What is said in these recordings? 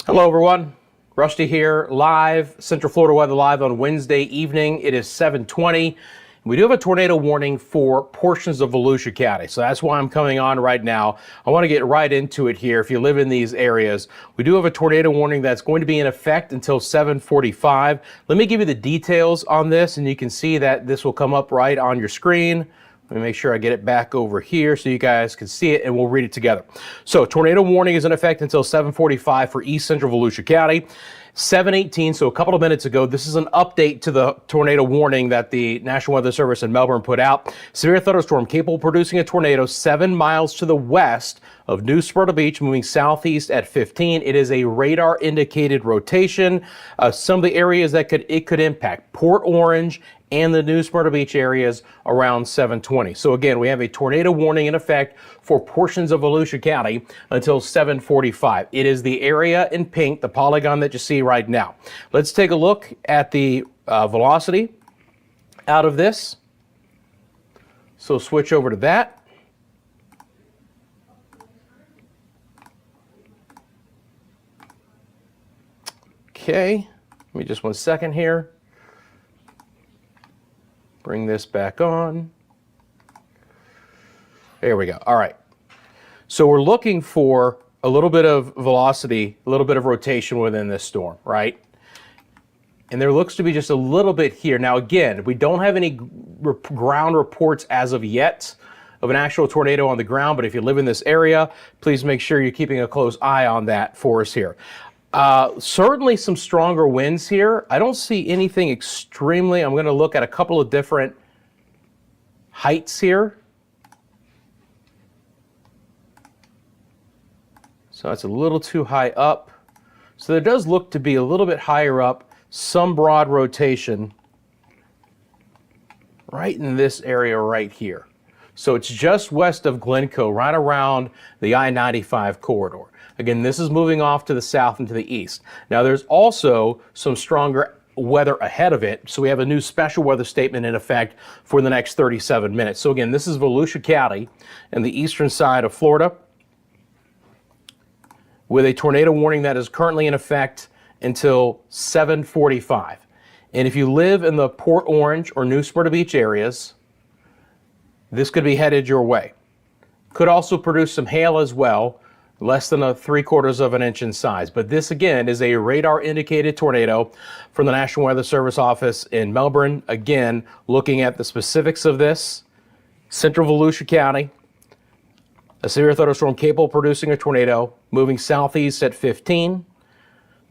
Hello everyone, Rusty here, live, Central Florida weather live on Wednesday evening. It is 7:20. We do have a tornado warning for portions of Volusia County, so that's why I'm coming on right now. I want to get right into it here. If you live in these areas, we do have a tornado warning that's going to be in effect until 7:45. Let me give you the details on this, and you can see that this will come up right on your screen. Let me make sure I get it back over here so you guys can see it, and we'll read it together. So tornado warning is in effect until 7:45 for East Central Volusia County. 7:18, so a couple of minutes ago, this is an update to the tornado warning that the National Weather Service in Melbourne put out. Severe thunderstorm capable of producing a tornado 7 miles to the west of New Smyrna Beach, moving southeast at 15. It is a radar indicated rotation. Some of the areas that it could impact: Port Orange and the New Smyrna Beach areas around 7:20. So again, we have a tornado warning in effect for portions of Volusia County until 7:45. It is the area in pink, the polygon that you see right now. Let's take a look at the velocity out of this. So switch over to that. Okay, give me just 1 second here. Bring this back on. There we go. All right. So we're looking for a little bit of velocity, a little bit of rotation within this storm, right? And there looks to be just a little bit here. Now, again, we don't have any ground reports as of yet of an actual tornado on the ground, but if you live in this area, please make sure you're keeping a close eye on that for us here. Certainly some stronger winds here. I don't see anything extremely. I'm going to look at a couple of different heights here. So that's a little too high up. So there does look to be a little bit higher up, some broad rotation right in this area right here. So it's just west of Glencoe, right around the I-95 corridor. Again, this is moving off to the south and to the east. Now, there's also some stronger weather ahead of it, so we have a new special weather statement in effect for the next 37 minutes. So again, this is Volusia County and the eastern side of Florida with a tornado warning that is currently in effect until 7:45. And if you live in the Port Orange or New Smyrna Beach areas, this could be headed your way. Could also produce some hail as well, less than 3/4 of an inch in size. But this, again, is a radar indicated tornado from the National Weather Service office in Melbourne. Again, looking at the specifics of this: Central Volusia County, a severe thunderstorm capable of producing a tornado, moving southeast at 15.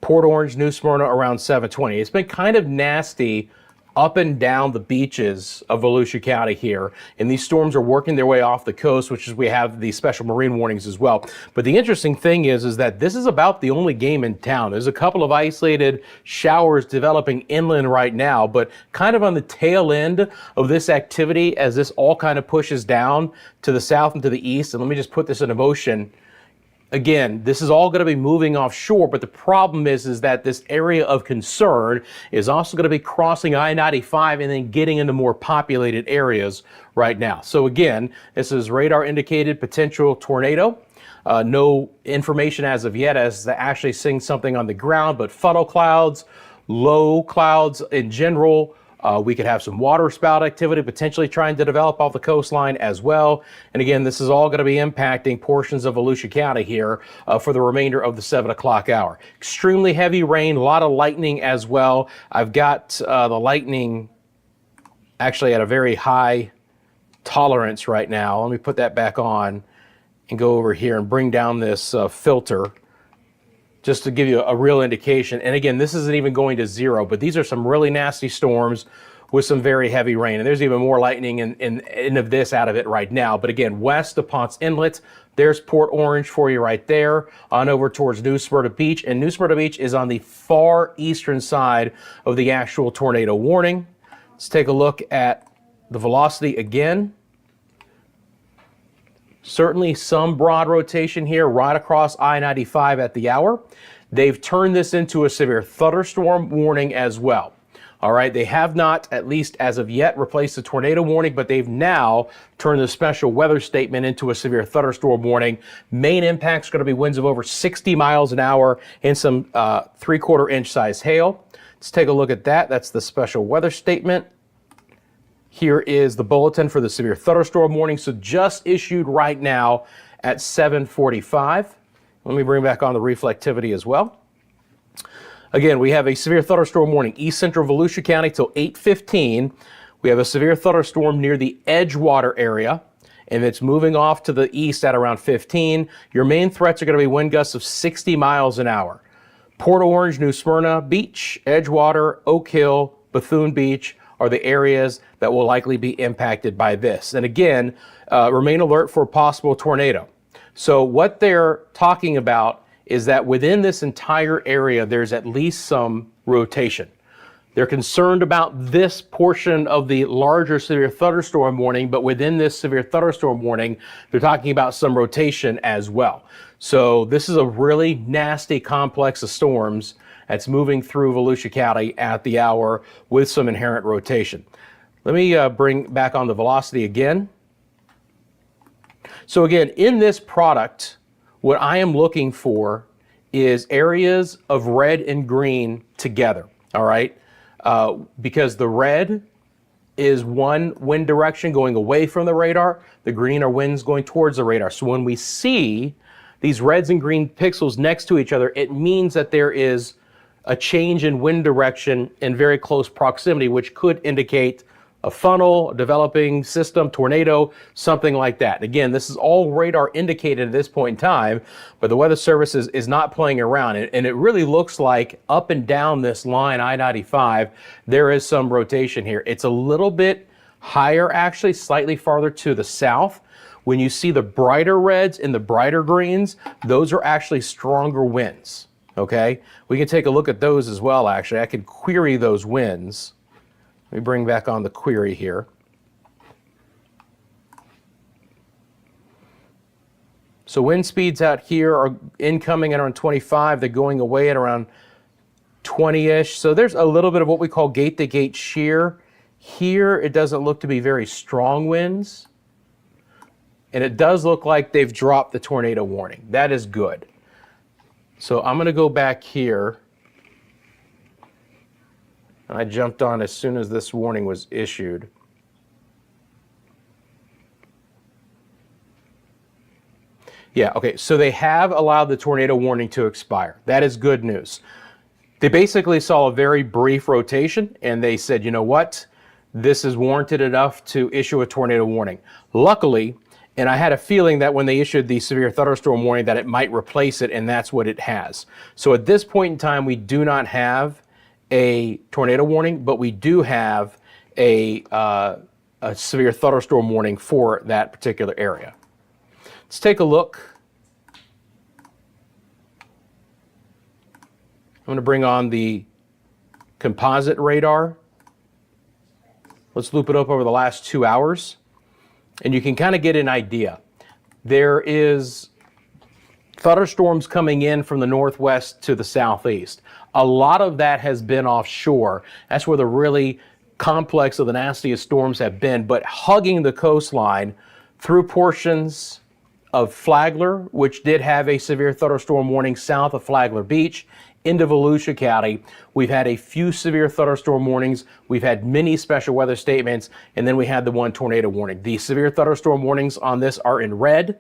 Port Orange, New Smyrna around 7:20. It's been kind of nasty up and down the beaches of Volusia County here, and these storms are working their way off the coast, which is we have the special marine warnings as well. But the interesting thing is that this is about the only game in town. There's a couple of isolated showers developing inland right now, but kind of on the tail end of this activity as this all kind of pushes down to the south and to the east. And let me just put this into motion. Again, this is all going to be moving offshore, but the problem is that this area of concern is also going to be crossing I-95 and then getting into more populated areas right now. So again, this is radar indicated potential tornado. No information as of yet as to actually seeing something on the ground, but funnel clouds, low clouds in general. We could have some water spout activity potentially trying to develop off the coastline as well. And again, this is all going to be impacting portions of Volusia County here for the remainder of the 7 o'clock hour. Extremely heavy rain, a lot of lightning as well. I've got the lightning actually at a very high tolerance right now. Let me put that back on and go over here and bring down this filter, just to give you a real indication. And again, this isn't even going to zero, but these are some really nasty storms with some very heavy rain. And there's even more lightning in of this out of it right now. But again, west of Ponce Inlet, there's Port Orange for you right there, on over towards New Smyrna Beach. And New Smyrna Beach is on the far eastern side of the actual tornado warning. Let's take a look at the velocity again. Certainly some broad rotation here right across I-95 at the hour. They've turned this into a severe thunderstorm warning as well. All right, they have not, at least as of yet, replaced the tornado warning, but they've now turned the special weather statement into a severe thunderstorm warning. Main impact's going to be winds of over 60 miles an hour and some 3/4 inch size hail. Let's take a look at that. That's the special weather statement. Here is the bulletin for the severe thunderstorm warning. So just issued right now at 7:45. Let me bring back on the reflectivity as well. Again, we have a severe thunderstorm warning, east central Volusia County till 8:15. We have a severe thunderstorm near the Edgewater area, and it's moving off to the east at around 15. Your main threats are going to be wind gusts of 60 miles an hour. Port Orange, New Smyrna Beach, Edgewater, Oak Hill, Bethune Beach are the areas that will likely be impacted by this. And again, remain alert for a possible tornado. So what they're talking about is that within this entire area, there's at least some rotation. They're concerned about this portion of the larger severe thunderstorm warning, but within this severe thunderstorm warning, they're talking about some rotation as well. So this is a really nasty complex of storms that's moving through Volusia County at the hour with some inherent rotation. Let me bring back on the velocity again. So again, in this product, what I am looking for is areas of red and green together, all right? Because the red is one wind direction going away from the radar, the green are winds going towards the radar. So when we see these reds and green pixels next to each other, it means that there is a change in wind direction in very close proximity, which could indicate a funnel, a developing system, tornado, something like that. Again, this is all radar indicated at this point in time, but the Weather Service is not playing around. And it really looks like up and down this line, I-95, there is some rotation here. It's a little bit higher, actually, slightly farther to the south. When you see the brighter reds and the brighter greens, those are actually stronger winds, okay? We can take a look at those as well, actually. I could query those winds. Let me bring back on the query here. So wind speeds out here are incoming at around 25. They're going away at around 20-ish. So there's a little bit of what we call gate-to-gate shear. Here, it doesn't look to be very strong winds. And it does look like they've dropped the tornado warning. That is good. So I'm going to go back here. I jumped on as soon as this warning was issued. Yeah, okay, so they have allowed the tornado warning to expire. That is good news. They basically saw a very brief rotation and they said, you know what? This is warranted enough to issue a tornado warning. Luckily, and I had a feeling that when they issued the severe thunderstorm warning that it might replace it, and that's what it has. So at this point in time, we do not have a tornado warning, but we do have a severe thunderstorm warning for that particular area. Let's take a look. I'm going to bring on the composite radar. Let's loop it up over the last 2 hours, and you can kind of get an idea. There is thunderstorms coming in from the northwest to the southeast. A lot of that has been offshore. That's where the really complex of the nastiest storms have been, but hugging the coastline through portions of Flagler, which did have a severe thunderstorm warning south of Flagler Beach, into Volusia County. We've had a few severe thunderstorm warnings. We've had many special weather statements, and then we had the one tornado warning. The severe thunderstorm warnings on this are in red.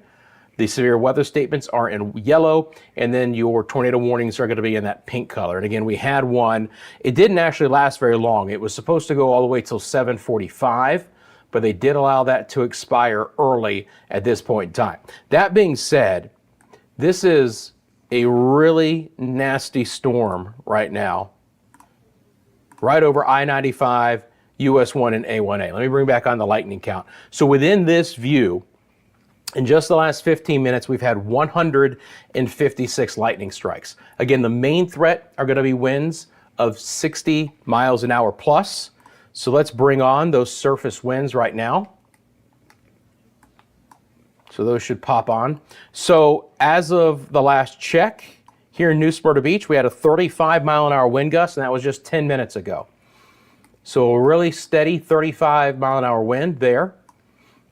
The severe weather statements are in yellow, and then your tornado warnings are going to be in that pink color. And again, we had one. It didn't actually last very long. It was supposed to go all the way till 7:45, but they did allow that to expire early at this point in time. That being said, this is a really nasty storm right now, right over I-95, US 1 and A1A. Let me bring back on the lightning count. So within this view, in just the last 15 minutes, we've had 156 lightning strikes. Again, the main threat are going to be winds of 60 miles an hour plus. So let's bring on those surface winds right now. So those should pop on. So as of the last check, here in New Smyrna Beach, we had a 35 mile an hour wind gust, and that was just 10 minutes ago. So a really steady 35-mile-an-hour wind there.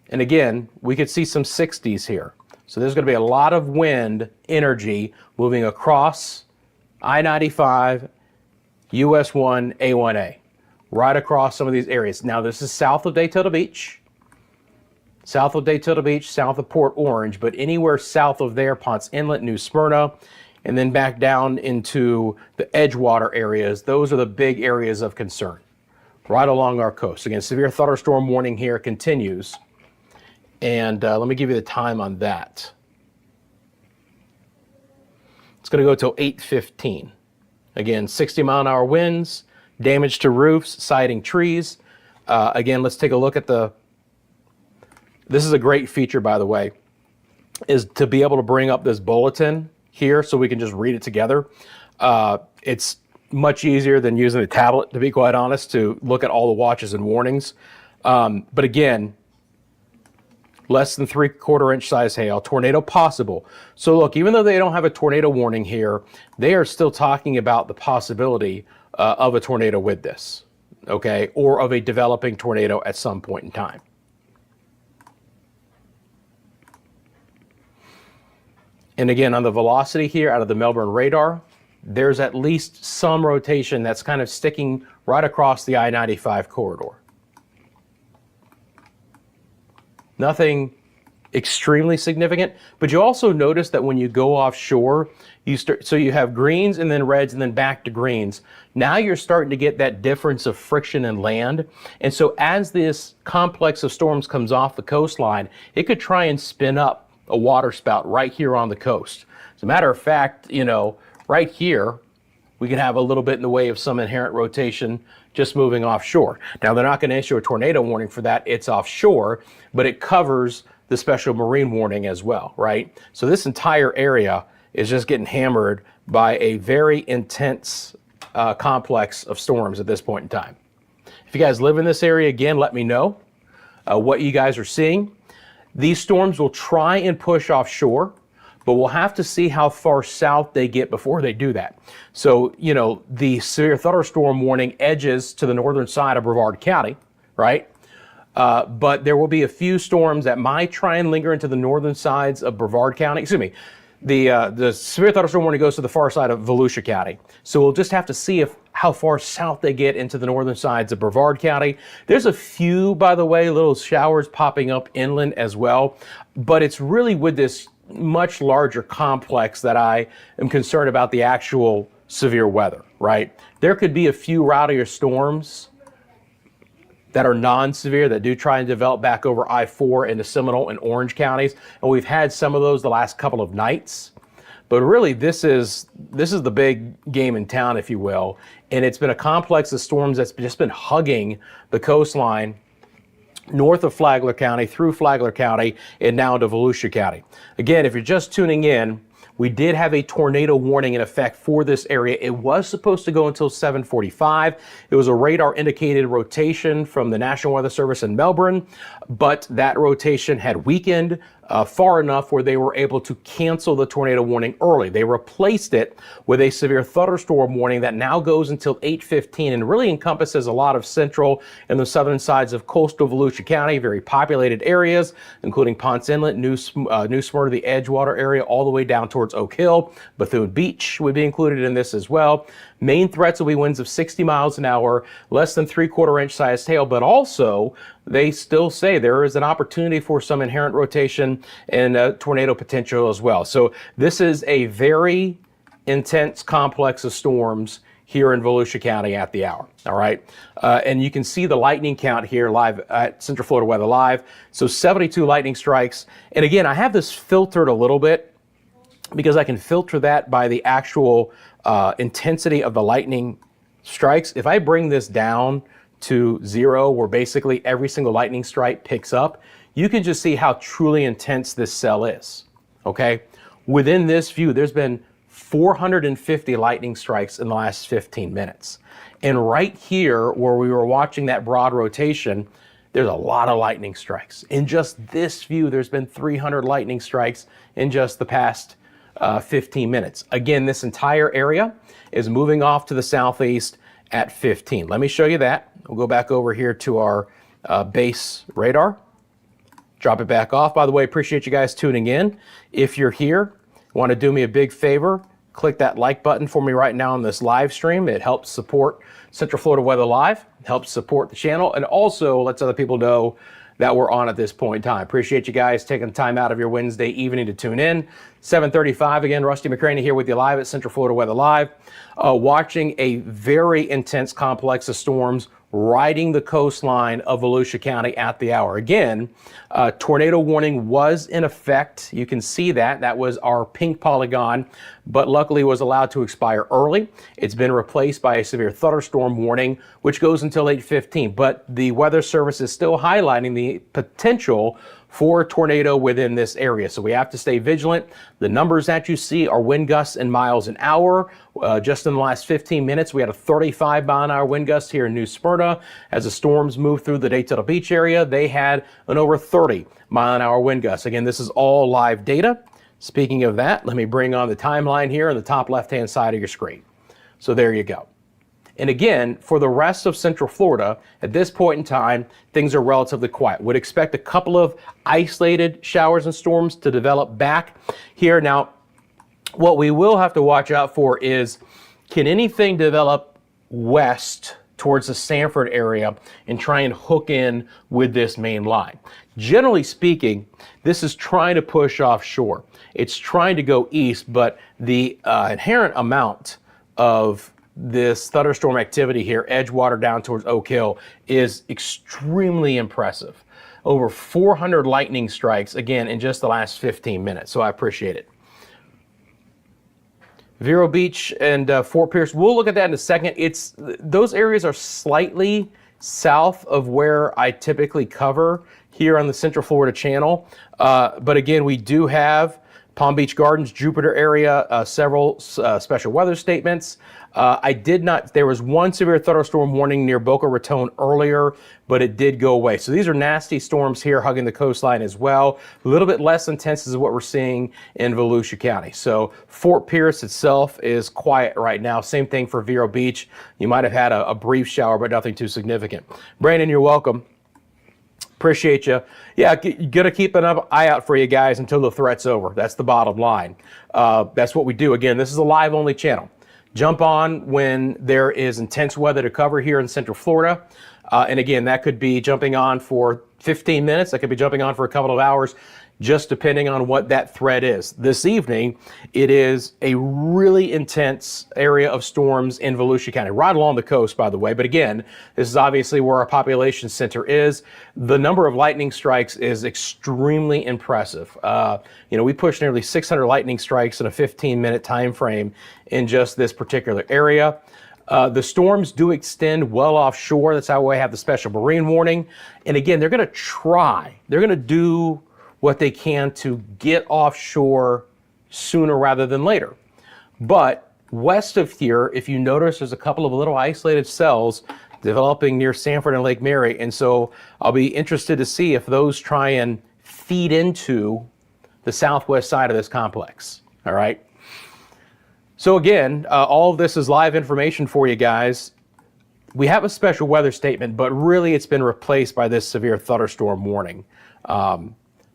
And again, we could see some 60s here. So there's going to be a lot of wind energy moving across I-95, US 1, A1A, right across some of these areas. Now, this is south of Daytona Beach, south of Port Orange, but anywhere south of there, Ponce Inlet, New Smyrna, and then back down into the Edgewater areas, those are the big areas of concern right along our coast. Again, severe thunderstorm warning here continues. And let me give you the time on that. It's going to go till 8:15. Again, 60-mile-an-hour winds, damage to roofs, siding trees. Again, let's take a look at this is a great feature, by the way, is to be able to bring up this bulletin here so we can just read it together. It's much easier than using the tablet, to be quite honest, to look at all the watches and warnings. But again, less than 3/4 inch size hail, tornado possible. So look, even though they don't have a tornado warning here, they are still talking about the possibility of a tornado with this, okay, or of a developing tornado at some point in time. And again, on the velocity here out of the Melbourne radar, there's at least some rotation that's kind of sticking right across the I-95 corridor. Nothing extremely significant, but you also notice that when you go offshore, you have greens and then reds and then back to greens. Now you're starting to get that difference of friction and land. And so as this complex of storms comes off the coastline, it could try and spin up a water spout right here on the coast. As a matter of fact, right here, we can have a little bit in the way of some inherent rotation just moving offshore. Now, they're not going to issue a tornado warning for that. It's offshore, but it covers the special marine warning as well, right? So this entire area is just getting hammered by a very intense complex of storms at this point in time. If you guys live in this area, again, let me know what you guys are seeing. These storms will try and push offshore, but we'll have to see how far south they get before they do that. So, the severe thunderstorm warning edges to the northern side of Brevard County, right? But there will be a few storms that might try and linger into the northern sides of Brevard County. Excuse me. The severe thunderstorm warning goes to the far side of Volusia County. So we'll just have to see how far south they get into the northern sides of Brevard County. There's a few, by the way, little showers popping up inland as well. But it's really with this much larger complex that I am concerned about the actual severe weather, right? There could be a few rowdier storms that are non-severe that do try and develop back over I-4 into Seminole and Orange counties. And we've had some of those the last couple of nights. But really, this is the big game in town, if you will. And it's been a complex of storms that's just been hugging the coastline north of Flagler County, through Flagler County, and now to Volusia County. Again, if you're just tuning in, we did have a tornado warning in effect for this area. It was supposed to go until 7:45. It was a radar indicated rotation from the National Weather Service in Melbourne, but that rotation had weakened far enough where they were able to cancel the tornado warning early. They replaced it with a severe thunderstorm warning that now goes until 8:15 and really encompasses a lot of central and the southern sides of coastal Volusia County, very populated areas, including Ponce Inlet, New Smyrna, the Edgewater area, all the way down towards Oak Hill. Bethune Beach would be included in this as well. Main threats will be winds of 60 miles an hour, less than 3/4 inch sized hail, but also they still say there is an opportunity for some inherent rotation and tornado potential as well. So this is a very intense complex of storms here in Volusia County at the hour, all right? And you can see the lightning count here live at Central Florida Weather Live. So 72 lightning strikes. And again, I have this filtered a little bit because I can filter that by the actual intensity of the lightning strikes. If I bring this down to 0, where basically every single lightning strike picks up, you can just see how truly intense this cell is, okay? Within this view, there's been 450 lightning strikes in the last 15 minutes. And right here, where we were watching that broad rotation, there's a lot of lightning strikes. In just this view, there's been 300 lightning strikes in just the past 15 minutes. Again, this entire area is moving off to the southeast at 15. Let me show you that, We'll go back over here to our base radar. Drop it back off. By the way, appreciate you guys tuning in. If you're here, want to do me a big favor, click that like button for me right now on this live stream. It helps support Central Florida Weather Live, helps support the channel, and also lets other people know that we're on at this point in time. Appreciate you guys taking time out of your Wednesday evening to tune in. 7:35 again, Rusty McCranie here with you live at Central Florida Weather Live, watching a very intense complex of storms riding the coastline of Volusia County at the hour. Again, tornado warning was in effect. You can see that. That was our pink polygon, but luckily was allowed to expire early. It's been replaced by a severe thunderstorm warning, which goes until 8:15. But the Weather Service is still highlighting the potential for a tornado within this area. So we have to stay vigilant. The numbers that you see are wind gusts in miles an hour. Just in the last 15 minutes, we had a 35-mile-an-hour wind gust here in New Smyrna. As the storms moved through the Daytona Beach area, they had an over 30-mile-an-hour wind gust. Again, this is all live data. Speaking of that, let me bring on the timeline here on the top left-hand side of your screen. So there you go. And again, for the rest of Central Florida, at this point in time, things are relatively quiet. Would expect a couple of isolated showers and storms to develop back here. Now, what we will have to watch out for is, can anything develop west towards the Sanford area and try and hook in with this main line? Generally speaking, this is trying to push offshore. It's trying to go east, but the inherent amount of this thunderstorm activity here, Edgewater down towards Oak Hill, is extremely impressive. Over 400 lightning strikes, again, in just the last 15 minutes. So I appreciate it. Vero Beach and Fort Pierce, we'll look at that in a second. Those areas are slightly south of where I typically cover here on the Central Florida channel. But again, we do have Palm Beach Gardens, Jupiter area, several special weather statements. There was one severe thunderstorm warning near Boca Raton earlier, but it did go away. So these are nasty storms here hugging the coastline as well. A little bit less intense is what we're seeing in Volusia County. So Fort Pierce itself is quiet right now. Same thing for Vero Beach. You might have had a brief shower, but nothing too significant. Brandon, you're welcome. Appreciate you. Yeah, gonna keep an eye out for you guys until the threat's over. That's the bottom line. That's what we do. Again, this is a live only channel. Jump on when there is intense weather to cover here in Central Florida. And again, that could be jumping on for 15 minutes. That could be jumping on for a couple of hours, just depending on what that threat is. This evening, it is a really intense area of storms in Volusia County, right along the coast, by the way. But again, this is obviously where our population center is. The number of lightning strikes is extremely impressive. We pushed nearly 600 lightning strikes in a 15-minute time frame in just this particular area. The storms do extend well offshore. That's how we have the special marine warning. And again, they're going to do what they can to get offshore sooner rather than later. But west of here, if you notice, there's a couple of little isolated cells developing near Sanford and Lake Mary. And so I'll be interested to see if those try and feed into the southwest side of this complex. All right. So again, all of this is live information for you guys. We have a special weather statement, but really it's been replaced by this severe thunderstorm warning.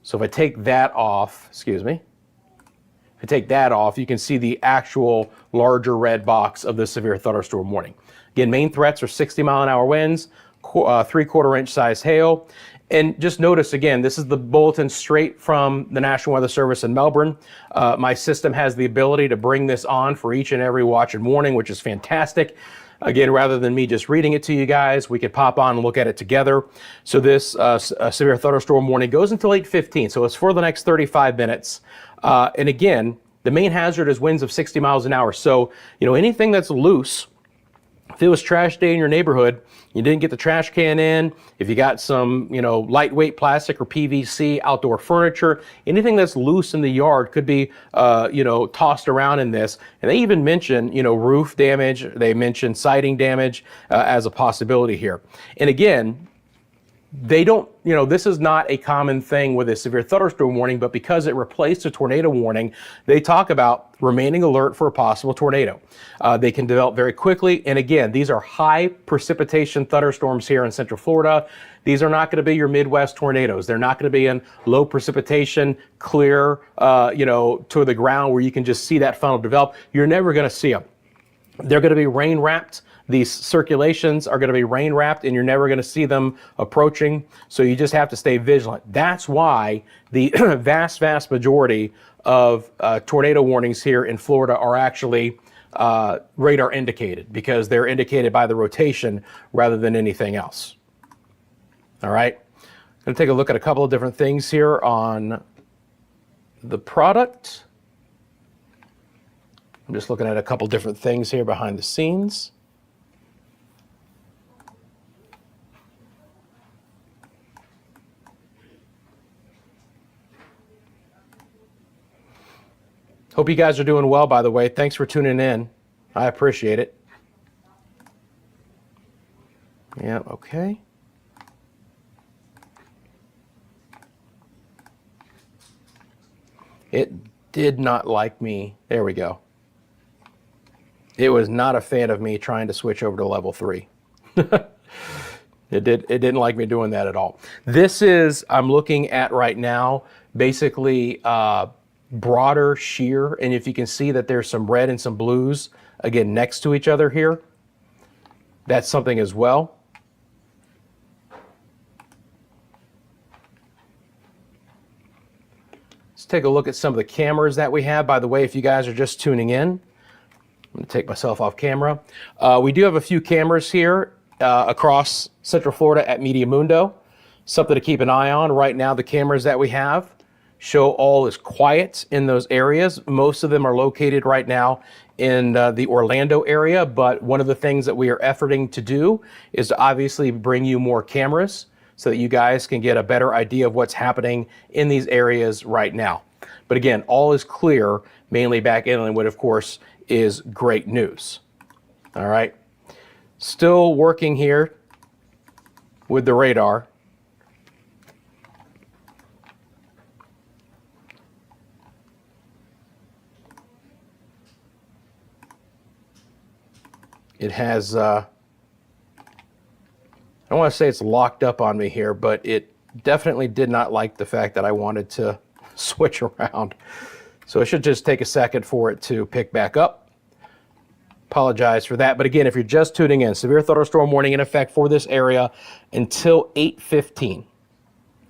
So if I take that off, if I take that off, you can see the actual larger red box of the severe thunderstorm warning. Again, main threats are 60-mile-an-hour winds, 3/4-inch size hail. And just notice again, this is the bulletin straight from the National Weather Service in Melbourne. My system has the ability to bring this on for each and every watch and warning, which is fantastic. Again, rather than me just reading it to you guys, we could pop on and look at it together. So this severe thunderstorm warning goes until 8:15, so it's for the next 35 minutes. And again, the main hazard is winds of 60 miles an hour. So, anything that's loose, if it was trash day in your neighborhood, you didn't get the trash can in, if you got some, lightweight plastic or PVC outdoor furniture, anything that's loose in the yard could be, tossed around in this. And they even mention, roof damage. They mention siding damage as a possibility here. And again, they don't, you know, this is not a common thing with a severe thunderstorm warning, but because it replaced a tornado warning, they talk about remaining alert for a possible tornado. They can develop very quickly. And again, these are high precipitation thunderstorms here in Central Florida. These are not going to be your Midwest tornadoes. They're not going to be in low precipitation, clear, you know, to the ground where you can just see that funnel develop. You're never going to see them. They're going to be rain wrapped. These circulations are going to be rain wrapped and you're never going to see them approaching. So you just have to stay vigilant. That's why the vast majority of tornado warnings here in Florida are actually radar indicated, because they're indicated by the rotation rather than anything else. All right. I'm going to take a look at a couple of different things here on the product. I'm just looking at a couple different things here behind the scenes. Hope you guys are doing well, by the way. Thanks for tuning in. I appreciate it. Yeah, okay. It did not like me. There we go. It was not a fan of me trying to switch over to level 3. It didn't like me doing that at all. This is, I'm looking at right now, basically broader shear, and if you can see that there's some red and some blues again next to each other here, that's something as well. Let's take a look at some of the cameras that we have. By the way, if you guys are just tuning in, I'm going to take myself off camera. We do have a few cameras here across Central Florida at Media Mundo. Something to keep an eye on. Right now, the cameras that we have show all is quiet in those areas. Most of them are located right now in the Orlando area, but one of the things that we are efforting to do is to obviously bring you more cameras so that you guys can get a better idea of what's happening in these areas right now. But again, all is clear, mainly back inland, which of course is great news. All right. Still working here with the radar. It has, I don't want to say it's locked up on me here, but it definitely did not like the fact that I wanted to switch around. So it should just take a second for it to pick back up. Apologize for that. But again, if you're just tuning in, severe thunderstorm warning in effect for this area until 8:15.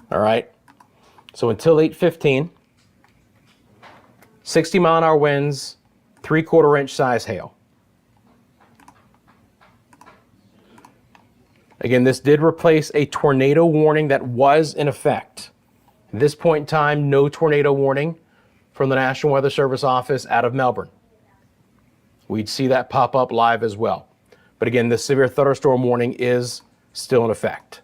All right. So until 8:15, 60-mile-an-hour winds, 3/4 inch size hail. Again, this did replace a tornado warning that was in effect. At this point in time, no tornado warning from the National Weather Service office out of Melbourne. We'd see that pop up live as well. But again, the severe thunderstorm warning is still in effect.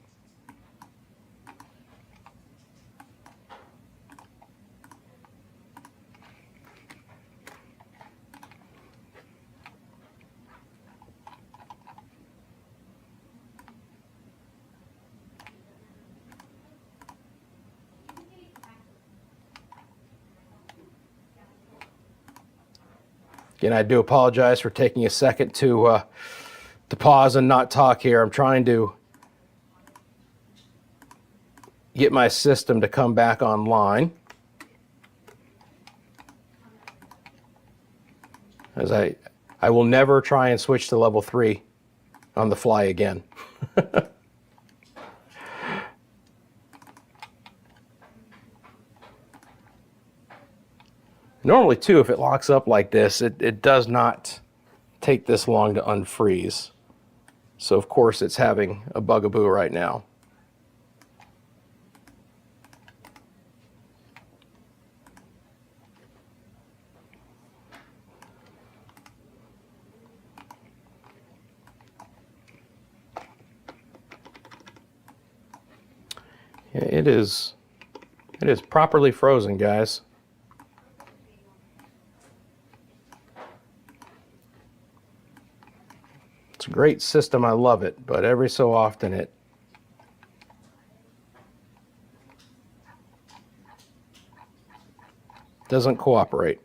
Again, I do apologize for taking a second to pause and not talk here. I'm trying to get my system to come back online, as I will never try and switch to level 3 on the fly again. Normally, too, if it locks up like this, it does not take this long to unfreeze. So, of course, it's having a bugaboo right now. Yeah, it is properly frozen, guys. It's a great system, I love it, but every so often it Doesn't cooperate.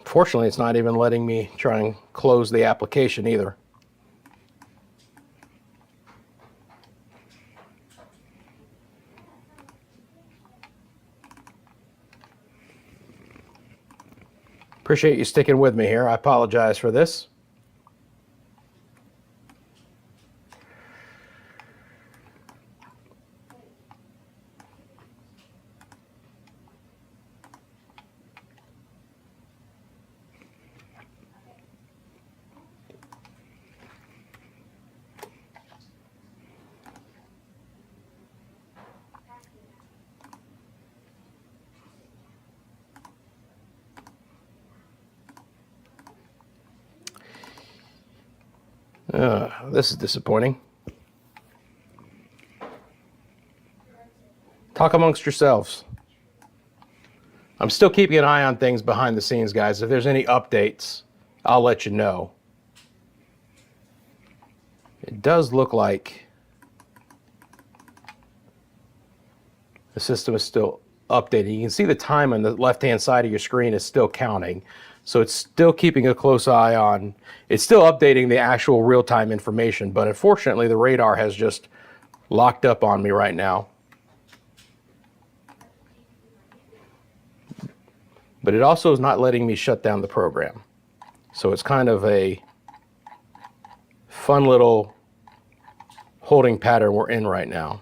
Fortunately, it's not even letting me try and close the application either. Appreciate you sticking with me here. I apologize for this. This is disappointing. Talk amongst yourselves. I'm still keeping an eye on things behind the scenes, guys. If there's any updates, I'll let you know. It does look like the system is still updating. You can see the time on the left-hand side of your screen is still counting. So it's still keeping a close eye on, it's still updating the actual real-time information, but unfortunately the radar has just locked up on me right now. But it also is not letting me shut down the program. So it's kind of a fun little holding pattern we're in right now.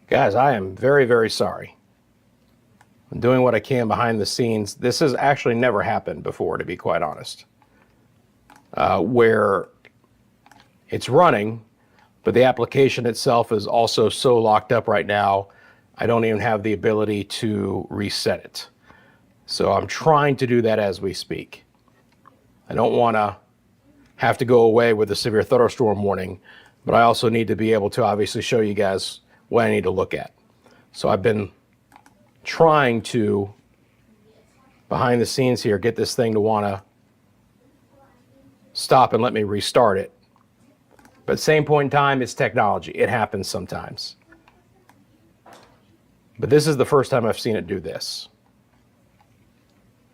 Guys, I am very, very sorry. I'm doing what I can behind the scenes. This has actually never happened before, to be quite honest. Where it's running, but the application itself is also so locked up right now, I don't even have the ability to reset it. So I'm trying to do that as we speak. I don't want to have to go away with a severe thunderstorm warning, but I also need to be able to obviously show you guys what I need to look at. So I've been trying to, behind the scenes here, get this thing to want to stop and let me restart it. But at the same point in time, it's technology. It happens sometimes. But this is the first time I've seen it do this,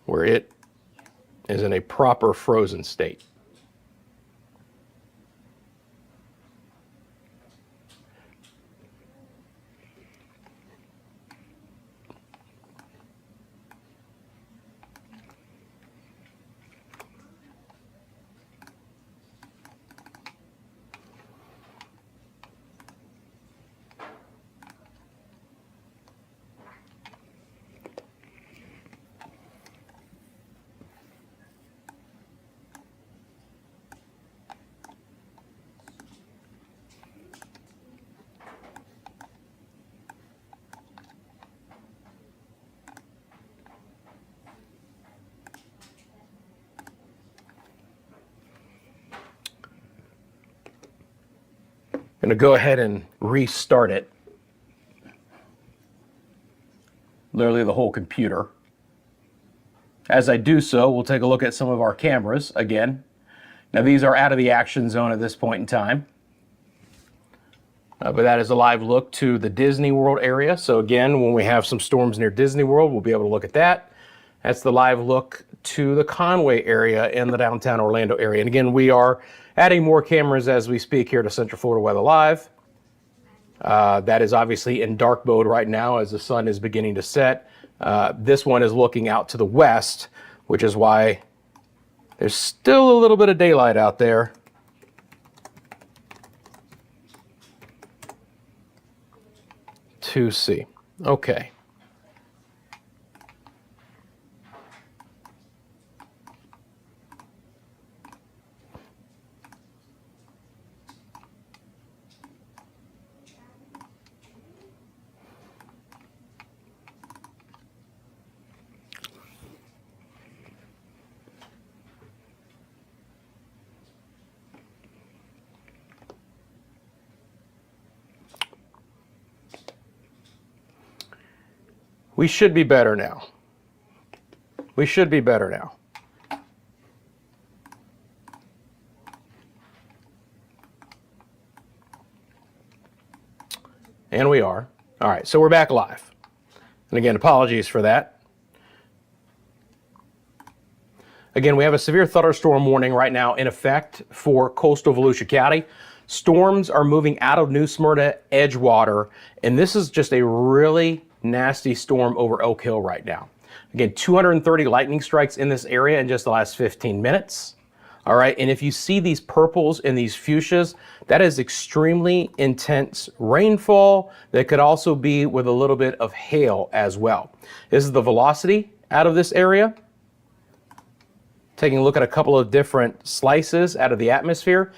where it is in a proper frozen state. I'm going to go ahead and restart it. Literally the whole computer. As I do so, we'll take a look at some of our cameras again. Now these are out of the action zone at this point in time. But that is a live look to the Disney World area. So again, when we have some storms near Disney World, we'll be able to look at that. That's the live look to the Conway area in the downtown Orlando area. And again, we are adding more cameras as we speak here to Central Florida Weather Live. That is obviously in dark mode right now as the sun is beginning to set. This one is looking out to the west, which is why there's still a little bit of daylight out there. To see. Okay. We should be better now. We should be better now. And we are. All right, so we're back live. And again, apologies for that. Again, we have a severe thunderstorm warning right now in effect for coastal Volusia County. Storms are moving out of New Smyrna, Edgewater, and this is just a really nasty storm over Oak Hill right now. Again, 230 lightning strikes in this area in just the last 15 minutes. All right, and if you see these purples and these fuchsias, that is extremely intense rainfall that could also be with a little bit of hail as well. This is the velocity out of this area. Taking a look at a couple of different slices out of the atmosphere.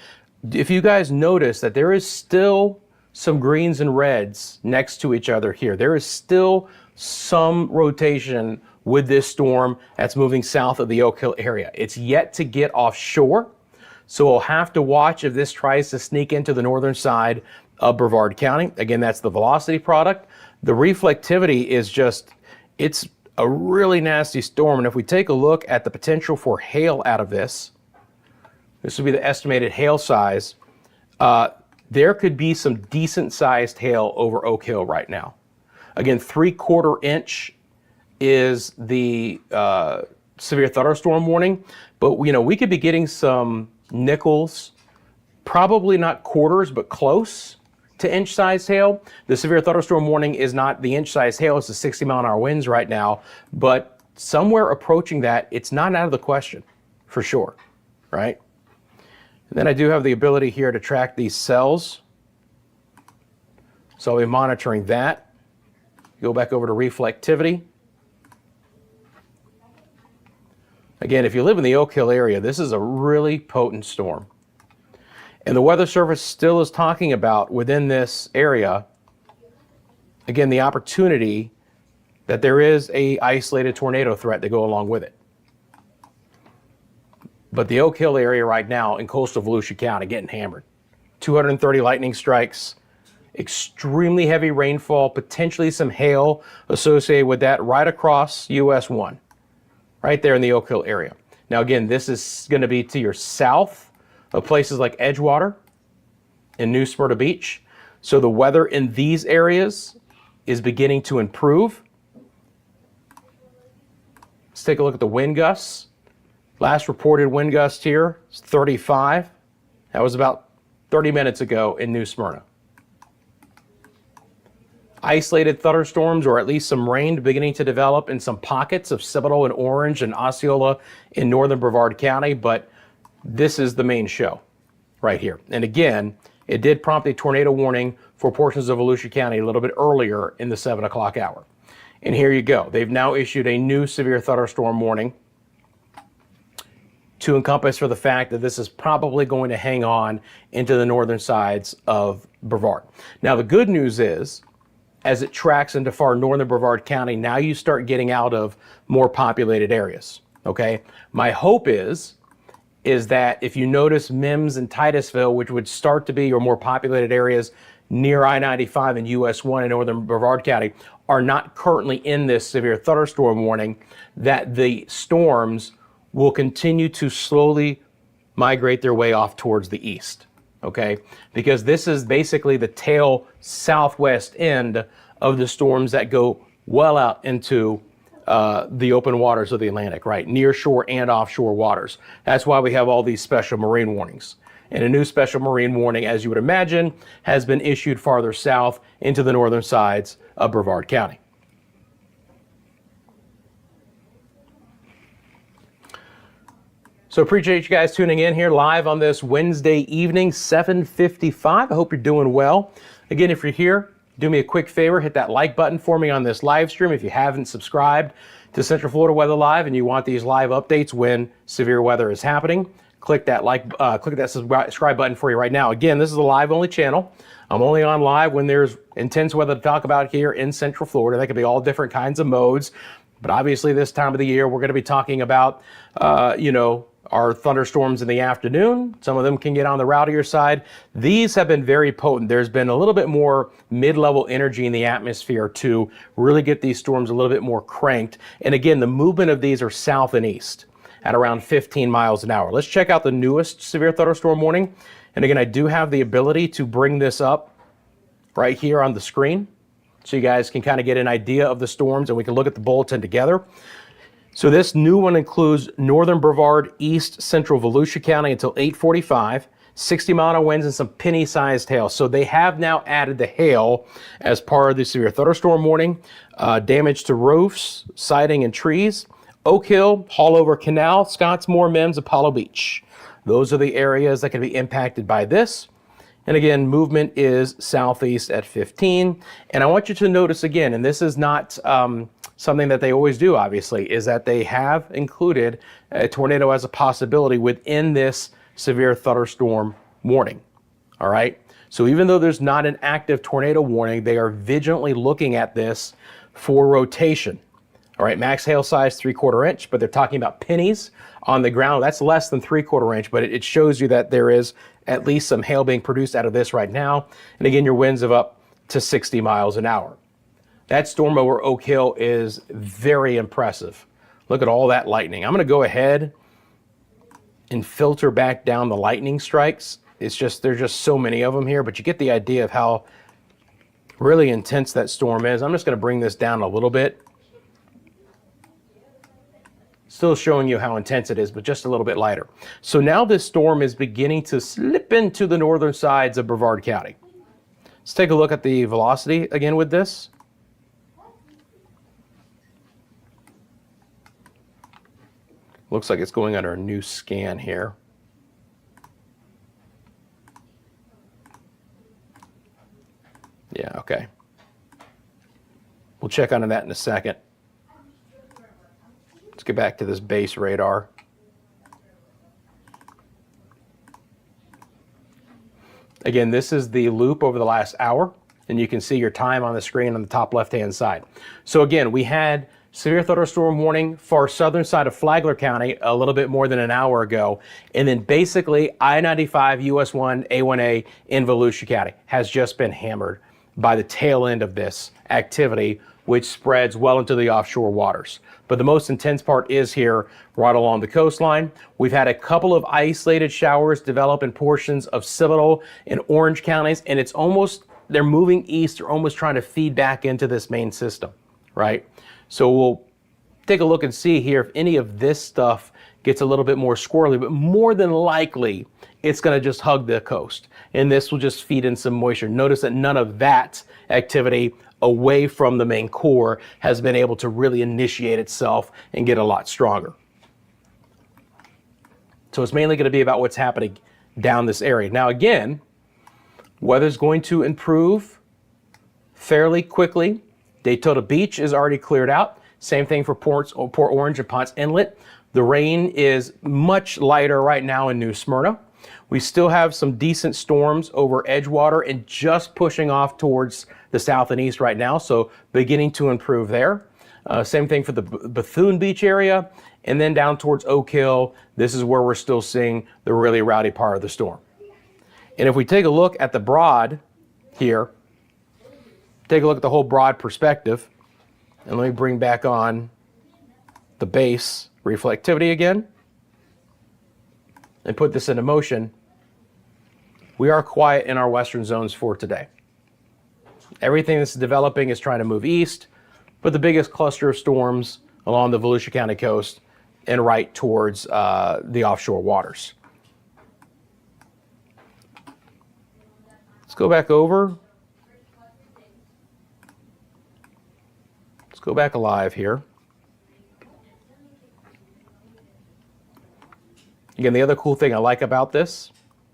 If you guys notice that there is still some greens and reds next to each other here. There is still some rotation with this storm that's moving south of the Oak Hill area. It's yet to get offshore, so we'll have to watch if this tries to sneak into the northern side of Brevard County. Again, that's the velocity product. The reflectivity is just, it's a really nasty storm. And if we take a look at the potential for hail out of this, this would be the estimated hail size. There could be some decent sized hail over Oak Hill right now. Again, 3/4 inch is the severe thunderstorm warning, but we could be getting some nickels, probably not quarters, but close to inch sized hail. The severe thunderstorm warning is not the inch sized hail, it's the 60-mile-an-hour winds right now, but somewhere approaching that, it's not out of the question for sure, right? And then I do have the ability here to track these cells. So I'll be monitoring that. Go back over to reflectivity. Again, if you live in the Oak Hill area, this is a really potent storm. And the Weather Service still is talking about within this area, again, the opportunity that there is a isolated tornado threat to go along with it. But the Oak Hill area right now in coastal Volusia County getting hammered. 230 lightning strikes, extremely heavy rainfall, potentially some hail associated with that right across US 1, right there in the Oak Hill area. Now again, this is going to be to your south of places like Edgewater and New Smyrna Beach. So the weather in these areas is beginning to improve. Let's take a look at the wind gusts. Last reported wind gust here is 35. That was about 30 minutes ago in New Smyrna. Isolated thunderstorms, or at least some rain beginning to develop in some pockets of Seminole and Orange and Osceola in northern Brevard County, but this is the main show right here. And again, it did prompt a tornado warning for portions of Volusia County a little bit earlier in the 7 o'clock hour. And here you go. They've now issued a new severe thunderstorm warning to encompass for the fact that this is probably going to hang on into the northern sides of Brevard. Now, the good news is, as it tracks into far northern Brevard County, now you start getting out of more populated areas, okay? My hope is that if you notice Mims and Titusville, which would start to be your more populated areas near I-95 and US 1 in northern Brevard County, are not currently in this severe thunderstorm warning, that the storms will continue to slowly migrate their way off towards the east, okay? Because this is basically the tail southwest end of the storms that go well out into the open waters of the Atlantic, right? Near shore and offshore waters. That's why we have all these special marine warnings. And a new special marine warning, as you would imagine, has been issued farther south into the northern sides of Brevard County. So appreciate you guys tuning in here live on this Wednesday evening, 7:55. I hope you're doing well. Again, if you're here, do me a quick favor, hit that like button for me on this live stream. If you haven't subscribed to Central Florida Weather Live and you want these live updates when severe weather is happening, click that subscribe button for you right now. Again, this is a live only channel. I'm only on live when there's intense weather to talk about here in Central Florida. That could be all different kinds of modes. But obviously this time of the year, we're going to be talking about, our thunderstorms in the afternoon. Some of them can get on the rowdier side. These have been very potent. There's been a little bit more mid-level energy in the atmosphere to really get these storms a little bit more cranked. And again, the movement of these are south and east at around 15 miles an hour. Let's check out the newest severe thunderstorm warning. And again, I do have the ability to bring this up right here on the screen so you guys can kind of get an idea of the storms and we can look at the bulletin together. So this new one includes northern Brevard, east central Volusia County until 8:45, 60-mile-an-hour winds and some penny-sized hail. So they have now added the hail as part of the severe thunderstorm warning. Damage to roofs, siding, and trees. Oak Hill, Hallover Canal, Scottsmore, Mims, Apollo Beach. Those are the areas that can be impacted by this. And again, movement is southeast at 15. And I want you to notice again, and this is not something that they always do, obviously, is that they have included a tornado as a possibility within this severe thunderstorm warning. All right. So even though there's not an active tornado warning, they are vigilantly looking at this for rotation. All right. Max hail size 3/4 inch, but they're talking about pennies on the ground. That's less than 3/4 inch, but it shows you that there is at least some hail being produced out of this right now. And again, your winds of up to 60 miles an hour. That storm over Oak Hill is very impressive. Look at all that lightning. I'm going to go ahead and filter back down the lightning strikes. It's just, there's just so many of them here, but you get the idea of how really intense that storm is. I'm just going to bring this down a little bit. Still showing you how intense it is, but just a little bit lighter. So now this storm is beginning to slip into the northern sides of Brevard County. Let's take a look at the velocity again with this. Looks like it's going under a new scan here. Yeah, okay. We'll check on that in a second. Let's get back to this base radar. Again, this is the loop over the last hour, and you can see your time on the screen on the top left-hand side. So again, we had severe thunderstorm warning far southern side of Flagler County a little bit more than an hour ago. And then basically I-95 US 1 A1A in Volusia County has just been hammered by the tail end of this activity, which spreads well into the offshore waters. But the most intense part is here right along the coastline. We've had a couple of isolated showers develop in portions of Citadel and Orange counties, and it's almost, they're moving east, they're almost trying to feed back into this main system, right? So we'll take a look and see here if any of this stuff gets a little bit more squirrely, but more than likely it's going to just hug the coast. And this will just feed in some moisture. Notice that none of that activity away from the main core has been able to really initiate itself and get a lot stronger. So it's mainly going to be about what's happening down this area. Now again, weather's going to improve fairly quickly. Daytona Beach is already cleared out. Same thing for Port Orange and Ponce Inlet. The rain is much lighter right now in New Smyrna. We still have some decent storms over Edgewater and just pushing off towards the south and east right now, so beginning to improve there. Same thing for the Bethune Beach area, and then down towards Oak Hill. This is where we're still seeing the really rowdy part of the storm. And if we take a look at the broad here, take a look at the whole broad perspective, and let me bring back on the base reflectivity again and put this into motion. We are quiet in our western zones for today. Everything that's developing is trying to move east, but the biggest cluster of storms along the Volusia County coast and right towards the offshore waters. Let's go back over. Let's go back alive here. Again, the other cool thing I like about this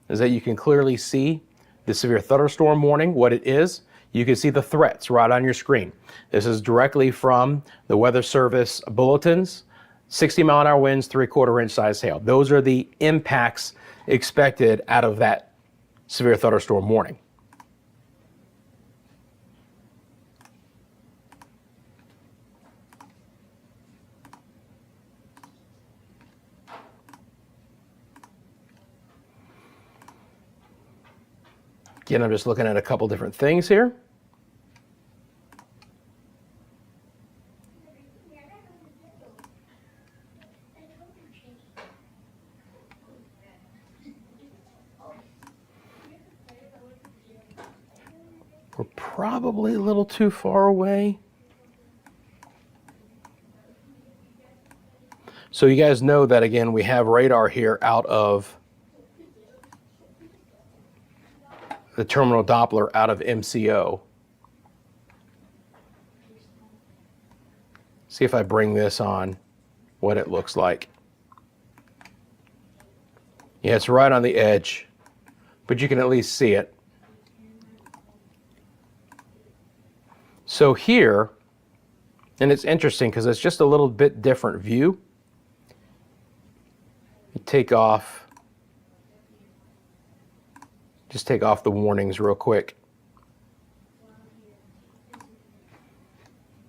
is that you can clearly see the severe thunderstorm warning, what it is. You can see the threats right on your screen. This is directly from the Weather Service bulletins. 60-mile-an-hour winds, 3/4 inch size hail. Those are the impacts expected out of that severe thunderstorm warning. Again, I'm just looking at a couple different things here. We're probably a little too far away. So you guys know that, again, we have radar here out of the terminal Doppler out of MCO. See if I bring this on, what it looks like. Yeah, it's right on the edge, but you can at least see it. So here, and it's interesting because it's just a little bit different view. You take off, just take off the warnings real quick.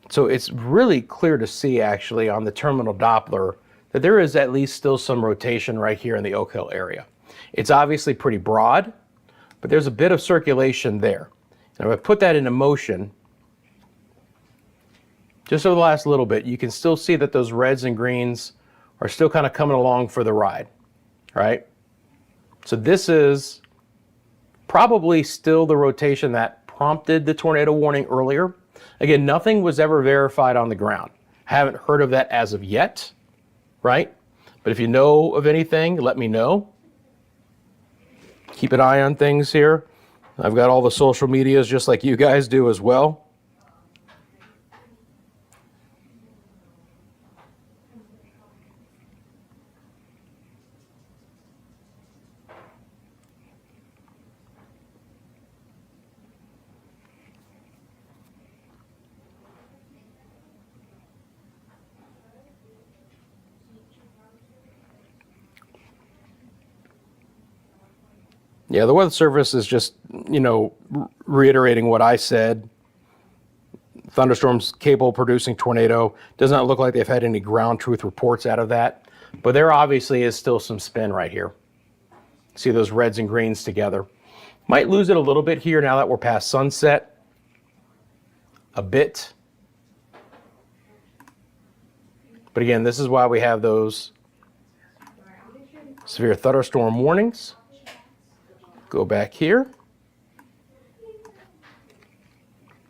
So it's really clear to see actually on the terminal Doppler that there is at least still some rotation right here in the Oak Hill area. It's obviously pretty broad, but there's a bit of circulation there. And if I put that into motion, just over the last little bit, you can still see that those reds and greens are still kind of coming along for the ride, right? So this is probably still the rotation that prompted the tornado warning earlier. Again, nothing was ever verified on the ground. Haven't heard of that as of yet, right? But if you know of anything, let me know. Keep an eye on things here. I've got all the social medias just like you guys do as well. Yeah, the Weather Service is just, reiterating what I said. Thunderstorms capable of producing tornado. Does not look like they've had any ground truth reports out of that. But there obviously is still some spin right here. See those reds and greens together. Might lose it a little bit here now that we're past sunset. A bit. But again, this is why we have those severe thunderstorm warnings. Go back here.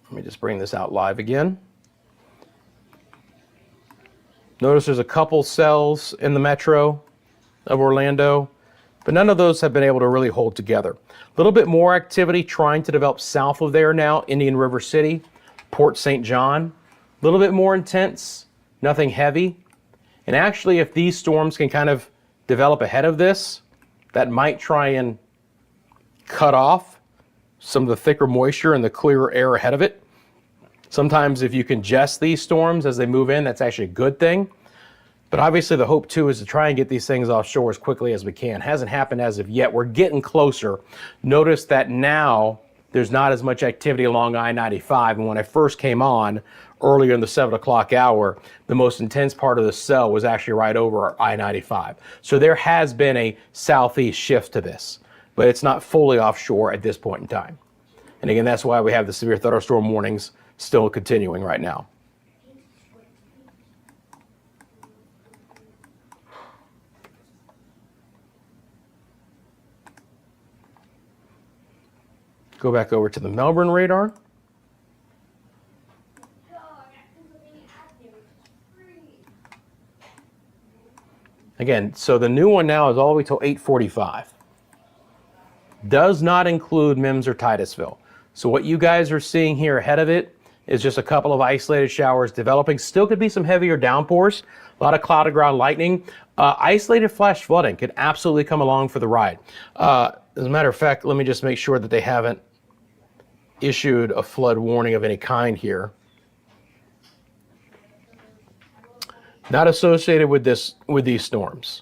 Let me just bring this out live again. Notice there's a couple cells in the metro of Orlando, but none of those have been able to really hold together. A little bit more activity trying to develop south of there now, Indian River City, Port St. John. A little bit more intense, nothing heavy. And actually, if these storms can kind of develop ahead of this, that might try and cut off some of the thicker moisture and the clearer air ahead of it. Sometimes if you congest these storms as they move in, that's actually a good thing. But obviously the hope too is to try and get these things offshore as quickly as we can. Hasn't happened as of yet. We're getting closer. Notice that now there's not as much activity along I-95. And when I first came on earlier in the 7 o'clock hour, the most intense part of the cell was actually right over I-95. So there has been a southeast shift to this, but it's not fully offshore at this point in time. And again, that's why we have the severe thunderstorm warnings still continuing right now. Go back over to the Melbourne radar. Again, so the new one now is all the way till 8:45. Does not include Mims or Titusville. So what you guys are seeing here ahead of it is just a couple of isolated showers developing. Still could be some heavier downpours, a lot of cloud to ground lightning. Isolated flash flooding could absolutely come along for the ride. As a matter of fact, let me just make sure that they haven't issued a flood warning of any kind here. Not associated with these storms,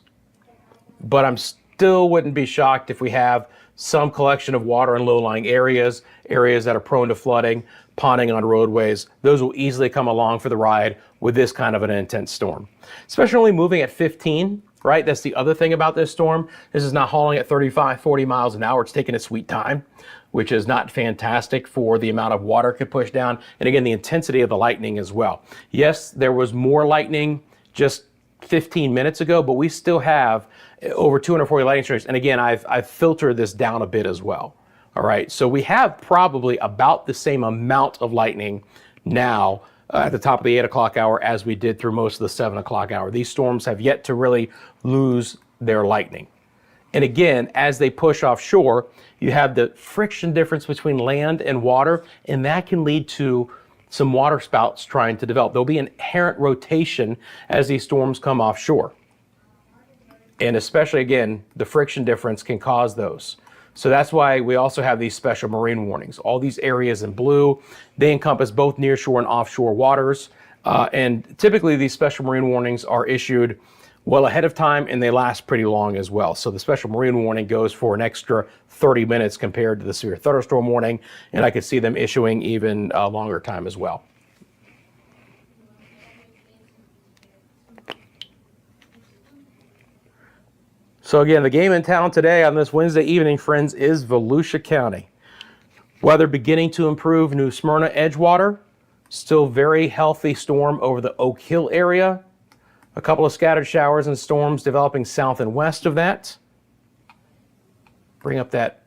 but I'm still wouldn't be shocked if we have some collection of water in low-lying areas, areas that are prone to flooding, ponding on roadways. Those will easily come along for the ride with this kind of an intense storm. Especially only moving at 15, right? That's the other thing about this storm. This is not hauling at 35, 40 miles an hour. It's taking its sweet time, which is not fantastic for the amount of water it could push down. And again, the intensity of the lightning as well. Yes, there was more lightning just 15 minutes ago, but we still have over 240 lightning strikes. And again, I've filtered this down a bit as well. All right, so we have probably about the same amount of lightning now at the top of the 8 o'clock hour as we did through most of the 7 o'clock hour. These storms have yet to really lose their lightning. And again, as they push offshore, you have the friction difference between land and water, and that can lead to some water spouts trying to develop. There'll be inherent rotation as these storms come offshore. And especially, again, the friction difference can cause those. So that's why we also have these special marine warnings. All these areas in blue, they encompass both nearshore and offshore waters. And typically these special marine warnings are issued well ahead of time, and they last pretty long as well. So the special marine warning goes for an extra 30 minutes compared to the severe thunderstorm warning, and I could see them issuing even longer time as well. So again, the game in town today on this Wednesday evening, friends, is Volusia County. Weather beginning to improve. New Smyrna, Edgewater, still very healthy storm over the Oak Hill area. A couple of scattered showers and storms developing south and west of that. Bring up that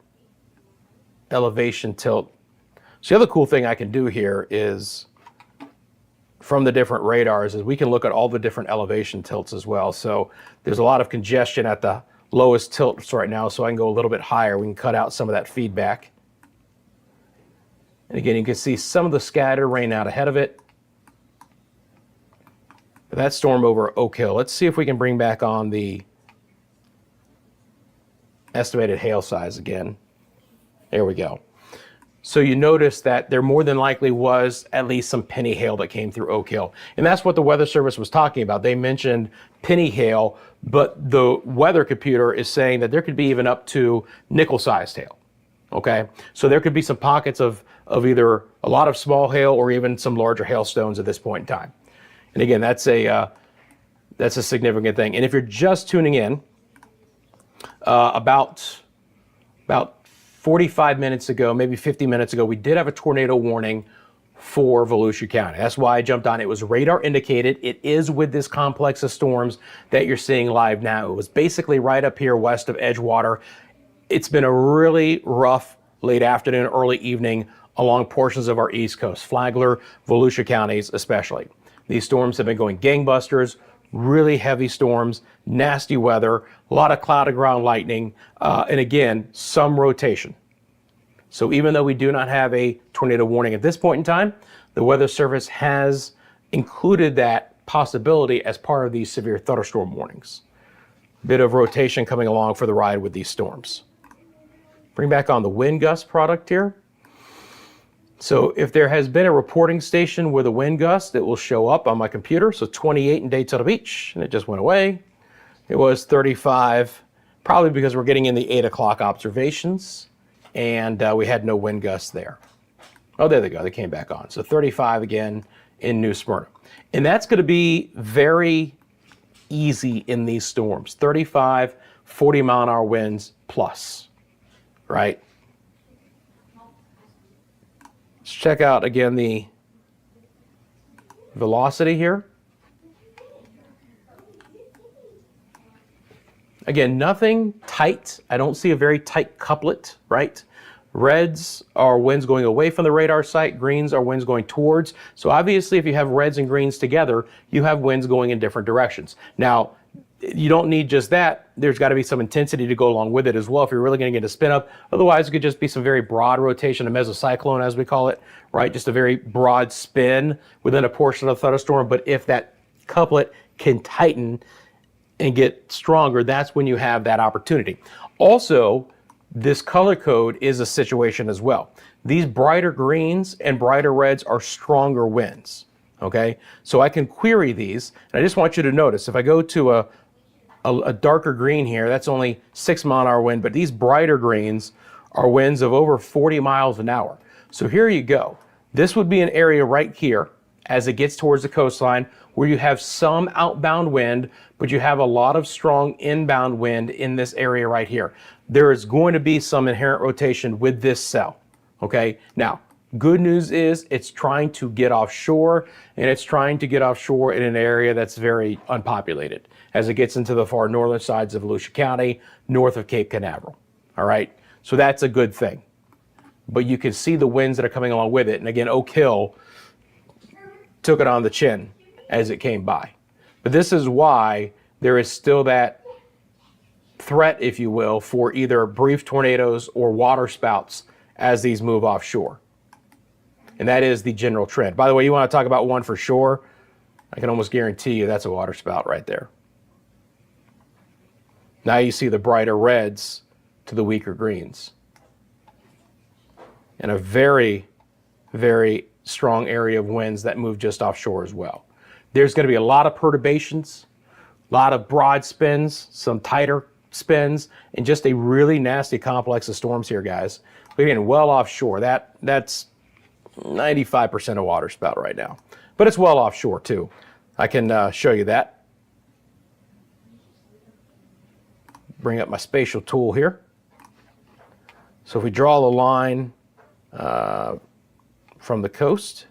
elevation tilt. So the other cool thing I can do here is, from the different radars, is we can look at all the different elevation tilts as well. So there's a lot of congestion at the lowest tilts right now, so I can go a little bit higher. We can cut out some of that feedback. And again, you can see some of the scattered rain out ahead of it. That storm over Oak Hill. Let's see if we can bring back on the estimated hail size again. There we go. So you notice that there more than likely was at least some penny hail that came through Oak Hill. And that's what the Weather Service was talking about. They mentioned penny hail, but the weather computer is saying that there could be even up to nickel-sized hail. Okay? So there could be some pockets of either a lot of small hail or even some larger hailstones at this point in time. And again, that's a significant thing. And if you're just tuning in, about 45 minutes ago, maybe 50 minutes ago, we did have a tornado warning for Volusia County. That's why I jumped on. It was radar indicated. It is with this complex of storms that you're seeing live now. It was basically right up here west of Edgewater. It's been a really rough late afternoon, early evening along portions of our East Coast, Flagler, Volusia counties especially. These storms have been going gangbusters, really heavy storms, nasty weather, a lot of cloud to ground lightning, and again, some rotation. So even though we do not have a tornado warning at this point in time, the Weather Service has included that possibility as part of these severe thunderstorm warnings. Bit of rotation coming along for the ride with these storms. Bring back on the wind gust product here. So if there has been a reporting station with a wind gust, it will show up on my computer. So 28 in Daytona Beach, and it just went away. It was 35, probably because we're getting in the 8 o'clock observations, and we had no wind gusts there. Oh, there they go. They came back on. So 35 again in New Smyrna. And that's going to be very easy in these storms. 35, 40-mile-an-hour winds plus, right? Let's check out again the velocity here. Again, nothing tight. I don't see a very tight couplet, right? Reds are winds going away from the radar site. Greens are winds going towards. So obviously, if you have reds and greens together, you have winds going in different directions. Now, you don't need just that. There's got to be some intensity to go along with it as well if you're really going to get a spin up. Otherwise, it could just be some very broad rotation, a mesocyclone as we call it, right? Just a very broad spin within a portion of the thunderstorm. But if that couplet can tighten and get stronger, that's when you have that opportunity. Also, this color code is a situation as well. These brighter greens and brighter reds are stronger winds, okay? So I can query these, and I just want you to notice, if I go to a darker green here, that's only 6 mile an hour wind, but these brighter greens are winds of over 40 miles an hour. So here you go. This would be an area right here as it gets towards the coastline where you have some outbound wind, but you have a lot of strong inbound wind in this area right here. There is going to be some inherent rotation with this cell, okay? Now, good news is it's trying to get offshore, and it's trying to get offshore in an area that's very unpopulated as it gets into the far northern sides of Volusia County, north of Cape Canaveral, all right? So that's a good thing. But you can see the winds that are coming along with it. And again, Oak Hill took it on the chin as it came by. But this is why there is still that threat, if you will, for either brief tornadoes or water spouts as these move offshore. And that is the general trend. By the way, you want to talk about one for sure, I can almost guarantee you that's a water spout right there. Now you see the brighter reds to the weaker greens. And a very, very strong area of winds that move just offshore as well. There's going to be a lot of perturbations, a lot of broad spins, some tighter spins, and just a really nasty complex of storms here, guys. We're getting well offshore. That's 95% of water spout right now. But it's well offshore too. I can show you that. Bring up my spatial tool here. So if we draw the line from the coast,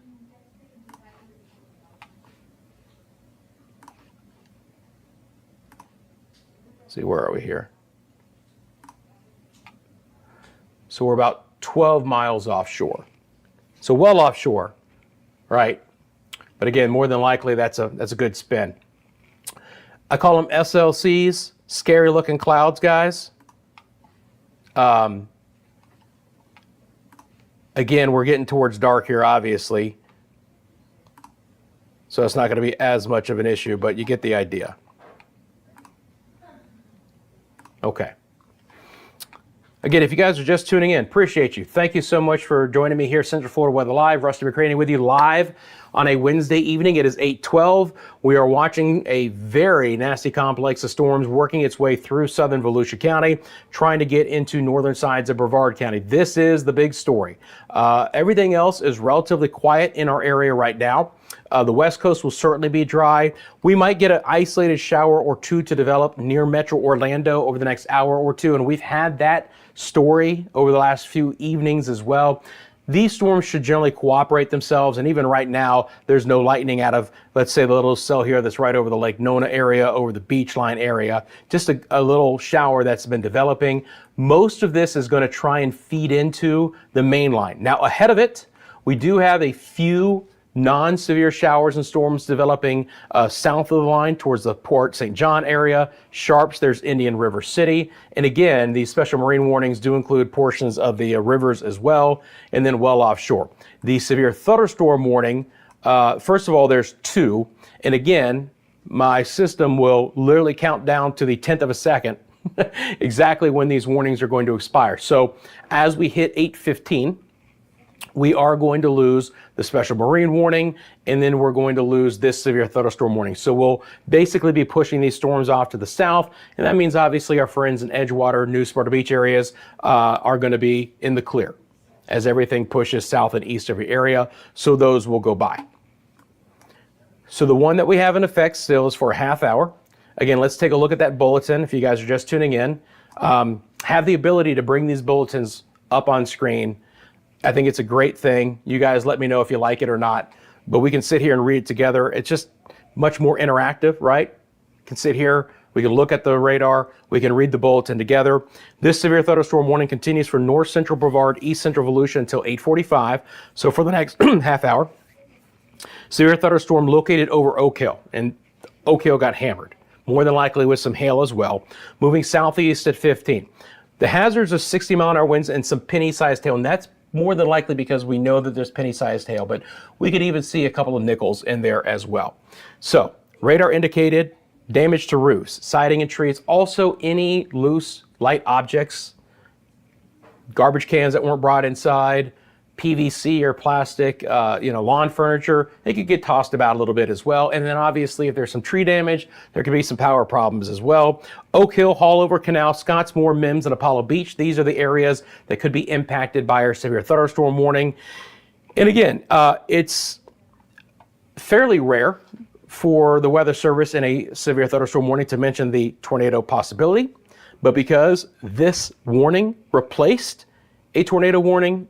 see, where are we here? So we're about 12 miles offshore. So well offshore, right? But again, more than likely, that's a good spin. I call them SLCs, scary looking clouds, guys. Again, we're getting towards dark here, obviously. So it's not going to be as much of an issue, but you get the idea. Okay. Again, if you guys are just tuning in, appreciate you. Thank you so much for joining me here, Central Florida Weather Live. Rusty McCranie with you live on a Wednesday evening. It is 8:12. We are watching a very nasty complex of storms working its way through southern Volusia County, trying to get into northern sides of Brevard County. This is the big story. Everything else is relatively quiet in our area right now. The west coast will certainly be dry. We might get an isolated shower or two to develop near Metro Orlando over the next hour or two, and we've had that story over the last few evenings as well. These storms should generally cooperate themselves, and even right now, there's no lightning out of, let's say, the little cell here that's right over the Lake Nona area, over the beach line area. Just a little shower that's been developing. Most of this is going to try and feed into the main line. Now, ahead of it, we do have a few non-severe showers and storms developing south of the line towards the Port St. John area. Sharps, there's Indian River City. And again, these special marine warnings do include portions of the rivers as well, and then well offshore. The severe thunderstorm warning, first of all, there's two. And again, my system will literally count down to the 10th of a second exactly when these warnings are going to expire. So as we hit 8:15, we are going to lose the special marine warning, and then we're going to lose this severe thunderstorm warning. So we'll basically be pushing these storms off to the south, and that means obviously our friends in Edgewater, New Sparta Beach areas are going to be in the clear as everything pushes south and east of your area, so those will go by. So the one that we have in effect still is for a half hour. Again, let's take a look at that bulletin if you guys are just tuning in. Have the ability to bring these bulletins up on screen. I think it's a great thing. You guys let me know if you like it or not, but we can sit here and read it together. It's just much more interactive, right? We can sit here, we can look at the radar, we can read the bulletin together. This severe thunderstorm warning continues for north central Brevard, east central Volusia until 8:45. So for the next half hour, severe thunderstorm located over Oak Hill, and Oak Hill got hammered. more than likely with some hail as well, moving southeast at 15. The hazards of 60-mile-an-hour winds and some penny-sized hail, and that's more than likely because we know that there's penny-sized hail, but we could even see a couple of nickels in there as well. So radar indicated damage to roofs, siding and trees, also any loose, light objects, garbage cans that weren't brought inside, PVC or plastic, lawn furniture, they could get tossed about a little bit as well. And then obviously if there's some tree damage, there could be some power problems as well. Oak Hill, Hallover Canal, Scottsmore, Mims, and Apollo Beach. These are the areas that could be impacted by our severe thunderstorm warning. And again, it's fairly rare for the Weather Service in a severe thunderstorm warning to mention the tornado possibility. But because this warning replaced a tornado warning,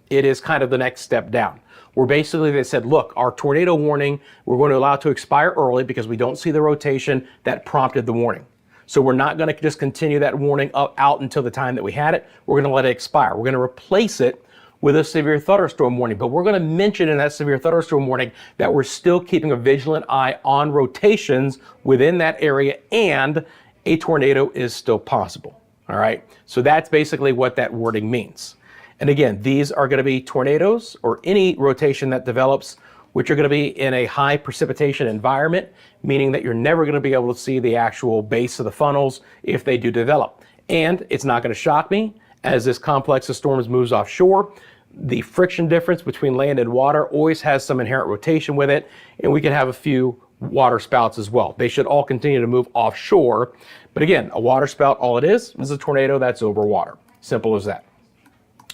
it is kind of the next step down. Where basically they said, look, our tornado warning, we're going to allow it to expire early because we don't see the rotation that prompted the warning. So we're not going to just continue that warning out until the time that we had it. We're going to let it expire. We're going to replace it with a severe thunderstorm warning. But we're going to mention in that severe thunderstorm warning that we're still keeping a vigilant eye on rotations within that area and a tornado is still possible. All right. So that's basically what that wording means. And again, these are going to be tornadoes or any rotation that develops, which are going to be in a high precipitation environment, meaning that you're never going to be able to see the actual base of the funnels if they do develop. And it's not going to shock me as this complex of storms moves offshore. The friction difference between land and water always has some inherent rotation with it, and we can have a few water spouts as well. They should all continue to move offshore. But again, a water spout, all it is a tornado that's over water. Simple as that.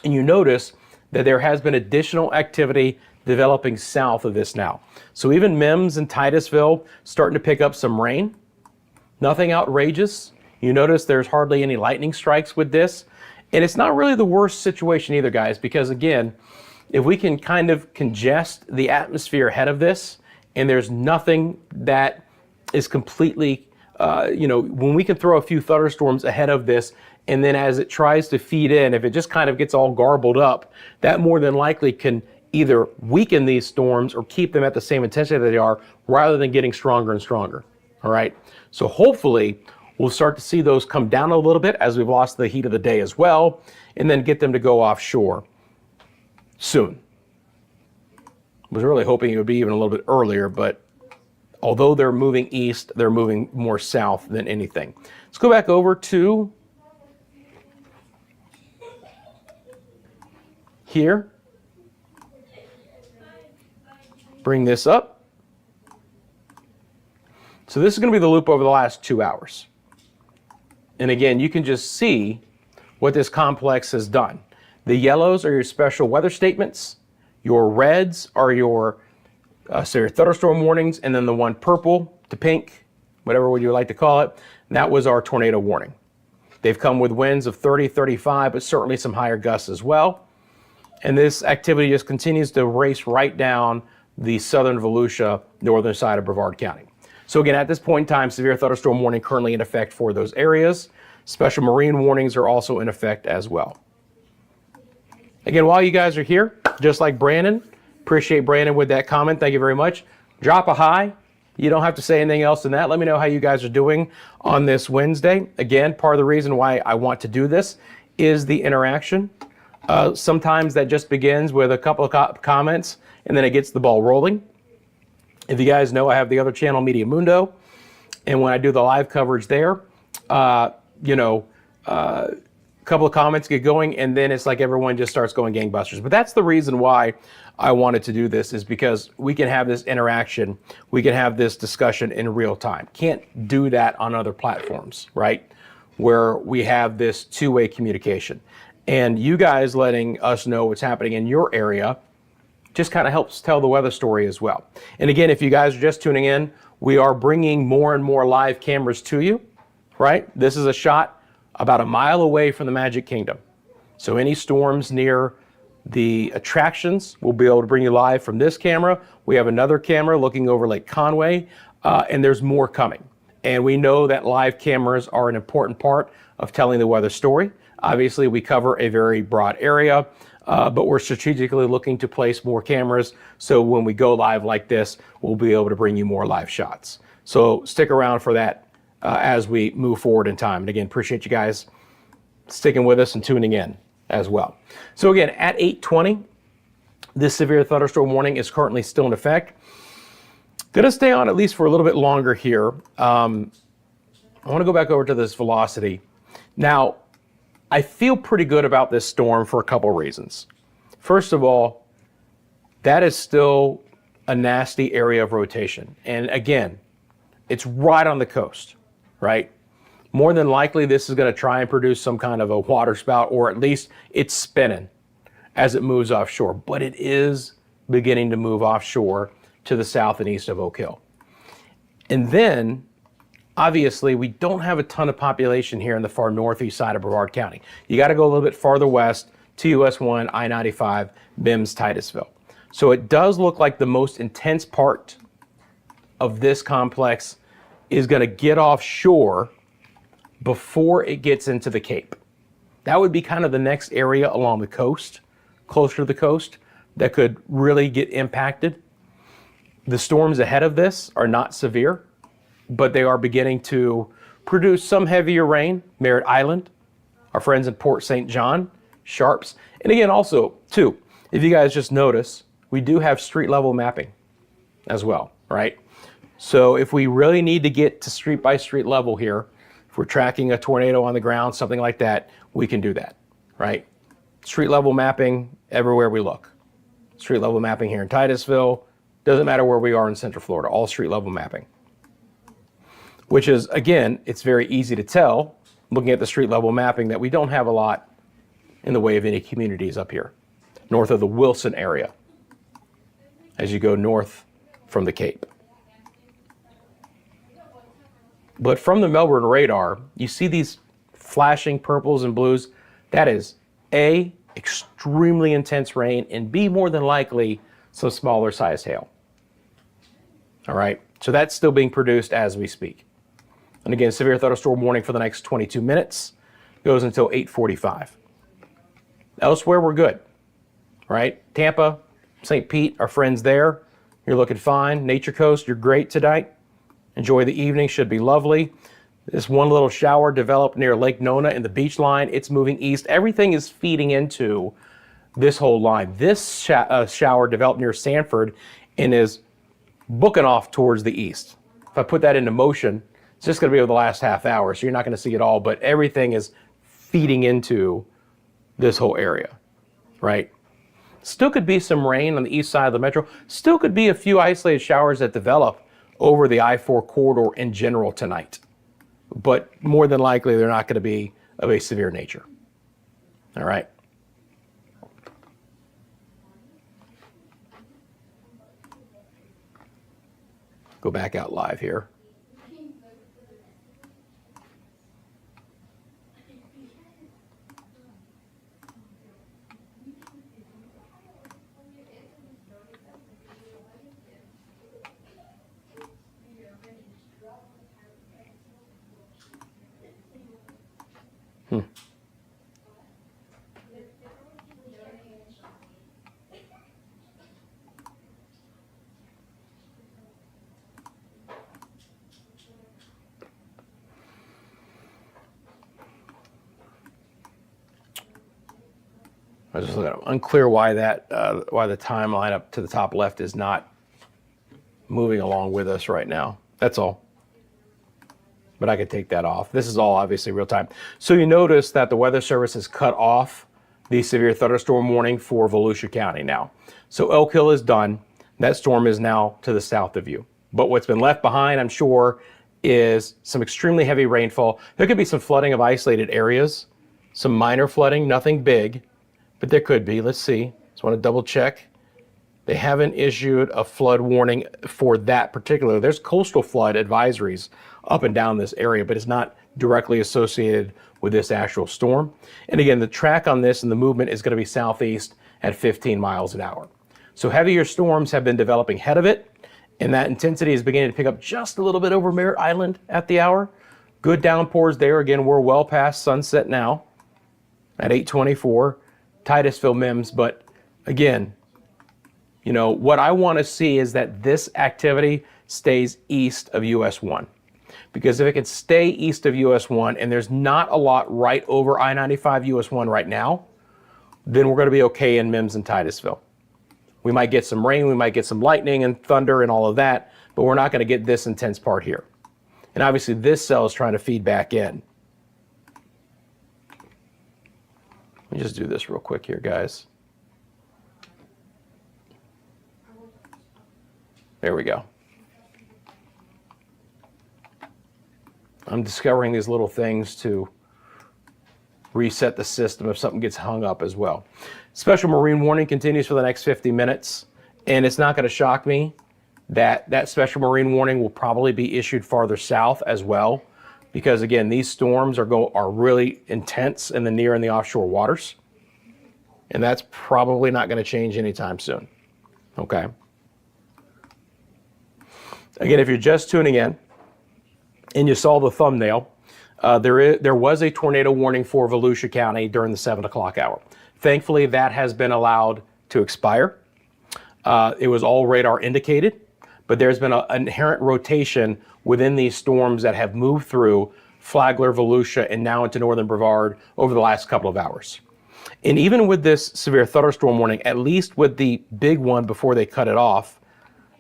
And you notice that there has been additional activity developing south of this now. So even Mims and Titusville starting to pick up some rain. Nothing outrageous. You notice there's hardly any lightning strikes with this. And it's not really the worst situation either, guys, because again, if we can kind of congest the atmosphere ahead of this, and there's nothing that is completely, when we can throw a few thunderstorms ahead of this, and then as it tries to feed in, if it just kind of gets all garbled up, that more than likely can either weaken these storms or keep them at the same intensity that they are, rather than getting stronger and stronger. All right. So hopefully we'll start to see those come down a little bit as we've lost the heat of the day as well, and then get them to go offshore soon. I was really hoping it would be even a little bit earlier, but although they're moving east, they're moving more south than anything. Let's go back over to here. Bring this up. So this is going to be the loop over the last 2 hours. And again, you can just see what this complex has done. The yellows are your special weather statements. Your reds are your severe thunderstorm warnings. And then the one purple to pink, whatever would you like to call it, that was our tornado warning. They've come with winds of 30, 35, but certainly some higher gusts as well. And this activity just continues to race right down the southern Volusia, northern side of Brevard County. So again, at this point in time, severe thunderstorm warning currently in effect for those areas. Special marine warnings are also in effect as well. Again, while you guys are here, just like Brandon, appreciate Brandon with that comment. Thank you very much. Drop a hi. You don't have to say anything else than that. Let me know how you guys are doing on this Wednesday. Again, part of the reason why I want to do this is the interaction. Sometimes that just begins with a couple of comments and then it gets the ball rolling. If you guys know, I have the other channel, Media Mundo, and when I do the live coverage there, a couple of comments get going and then it's like everyone just starts going gangbusters. But that's the reason why I wanted to do this, is because we can have this interaction, we can have this discussion in real time. Can't do that on other platforms, right? Where we have this two-way communication. And you guys letting us know what's happening in your area just kind of helps tell the weather story as well. And again, if you guys are just tuning in, we are bringing more and more live cameras to you, right? This is a shot about a mile away from the Magic Kingdom. So any storms near the attractions, we'll be able to bring you live from this camera. We have another camera looking over Lake Conway, and there's more coming. And we know that live cameras are an important part of telling the weather story. Obviously, we cover a very broad area, but we're strategically looking to place more cameras. So when we go live like this, we'll be able to bring you more live shots. So stick around for that as we move forward in time. And again, appreciate you guys sticking with us and tuning in as well. So again, at 8:20, this severe thunderstorm warning is currently still in effect. Going to stay on at least for a little bit longer here. I want to go back over to this velocity. Now, I feel pretty good about this storm for a couple reasons. First of all, that is still a nasty area of rotation. And again, it's right on the coast, right? More than likely, this is going to try and produce some kind of a water spout, or at least it's spinning as it moves offshore. But it is beginning to move offshore to the south and east of Oak Hill. And then, obviously, we don't have a ton of population here in the far northeast side of Brevard County. You got to go a little bit farther west to US 1, I-95, Mims, Titusville. So it does look like the most intense part of this complex is going to get offshore before it gets into the Cape. That would be kind of the next area along the coast, closer to the coast, that could really get impacted. The storms ahead of this are not severe, but they are beginning to produce some heavier rain. Merritt Island, our friends in Port St. John, Sharps. And again, also, too, if you guys just notice, we do have street level mapping as well, right? So if we really need to get to street by street level here, if we're tracking a tornado on the ground, something like that, we can do that, right? Street level mapping everywhere we look. Street level mapping here in Titusville. Doesn't matter where we are in Central Florida, all street level mapping. Which is, again, it's very easy to tell, looking at the street level mapping, that we don't have a lot in the way of any communities up here, north of the Wilson area, as you go north from the Cape. But from the Melbourne radar, you see these flashing purples and blues. That is A, extremely intense rain, and B, more than likely, some smaller size hail. All right, so that's still being produced as we speak. And again, severe thunderstorm warning for the next 22 minutes goes until 8:45. Elsewhere, we're good, right? Tampa, St. Pete, our friends there, you're looking fine. Nature Coast, you're great tonight. Enjoy the evening, should be lovely. This one little shower developed near Lake Nona in the beach line. It's moving east. Everything is feeding into this whole line. This shower developed near Sanford and is booking off towards the east. If I put that into motion, it's just going to be over the last half hour, so you're not going to see it all, but everything is feeding into this whole area, right? Still could be some rain on the east side of the metro. Still could be a few isolated showers that develop over the I-4 corridor in general tonight. But more than likely, they're not going to be of a severe nature. All right. Go back out live here. I was just looking at it. Unclear why that why the timeline up to the top left is not moving along with us right now. That's all. But I could take that off. This is all obviously real time. So you notice that the Weather Service has cut off the severe thunderstorm warning for Volusia County now. So Elk Hill is done. That storm is now to the south of you. But what's been left behind, I'm sure, is some extremely heavy rainfall. There could be some flooding of isolated areas, some minor flooding, nothing big, but there could be. Let's see. Just want to double check. They haven't issued a flood warning for that particular. There's coastal flood advisories up and down this area, but it's not directly associated with this actual storm. And again, the track on this and the movement is going to be southeast at 15 miles an hour. So heavier storms have been developing ahead of it, and that intensity is beginning to pick up just a little bit over Merritt Island at the hour. Good downpours there. Again, we're well past sunset now at 8:24, Titusville, Mims. But again, you know, what I want to see is that this activity stays east of US 1. because if it can stay east of US 1, and there's not a lot right over I-95 US 1 right now, then we're going to be okay in Mims and Titusville. We might get some rain, we might get some lightning and thunder and all of that, but we're not going to get this intense part here. And obviously this cell is trying to feed back in. Let me just do this real quick here, guys. There we go. I'm discovering these little things to reset the system if something gets hung up as well. Special marine warning continues for the next 50 minutes, and it's not going to shock me that that special marine warning will probably be issued farther south as well, because again, these storms are really intense in the near and the offshore waters, and that's probably not going to change anytime soon. Okay. Again, if you're just tuning in and you saw the thumbnail, there was a tornado warning for Volusia County during the 7 o'clock hour. Thankfully, that has been allowed to expire. It was all radar indicated, but there's been an inherent rotation within these storms that have moved through Flagler, Volusia, and now into northern Brevard over the last couple of hours. And even with this severe thunderstorm warning, at least with the big one before they cut it off,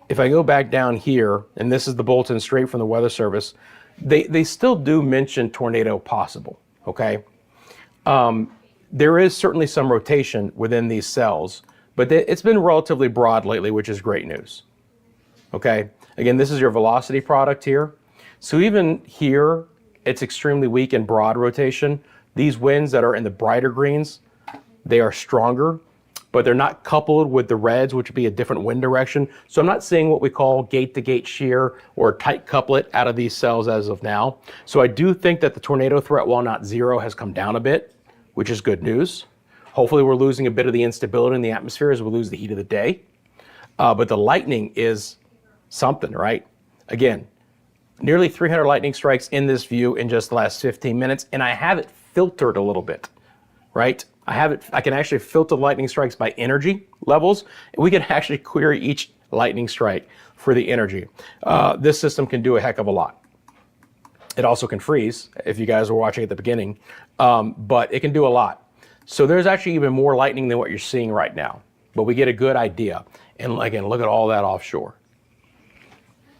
if I go back down here, and this is the bulletin straight from the Weather Service, they still do mention tornado possible, okay? There is certainly some rotation within these cells, but it's been relatively broad lately, which is great news, okay? Again, this is your velocity product here. So even here, it's extremely weak and broad rotation. These winds that are in the brighter greens, they are stronger, but they're not coupled with the reds, which would be a different wind direction. So I'm not seeing what we call gate-to-gate shear or tight couplet out of these cells as of now. So I do think that the tornado threat, while not zero, has come down a bit, which is good news. Hopefully we're losing a bit of the instability in the atmosphere as we lose the heat of the day. But the lightning is something, right? Again, nearly 300 lightning strikes in this view in just the last 15 minutes, and I have it filtered a little bit, right? I can actually filter lightning strikes by energy levels, and we can actually query each lightning strike for the energy. This system can do a heck of a lot. It also can freeze, if you guys were watching at the beginning, but it can do a lot. So there's actually even more lightning than what you're seeing right now, but we get a good idea. And again, look at all that offshore.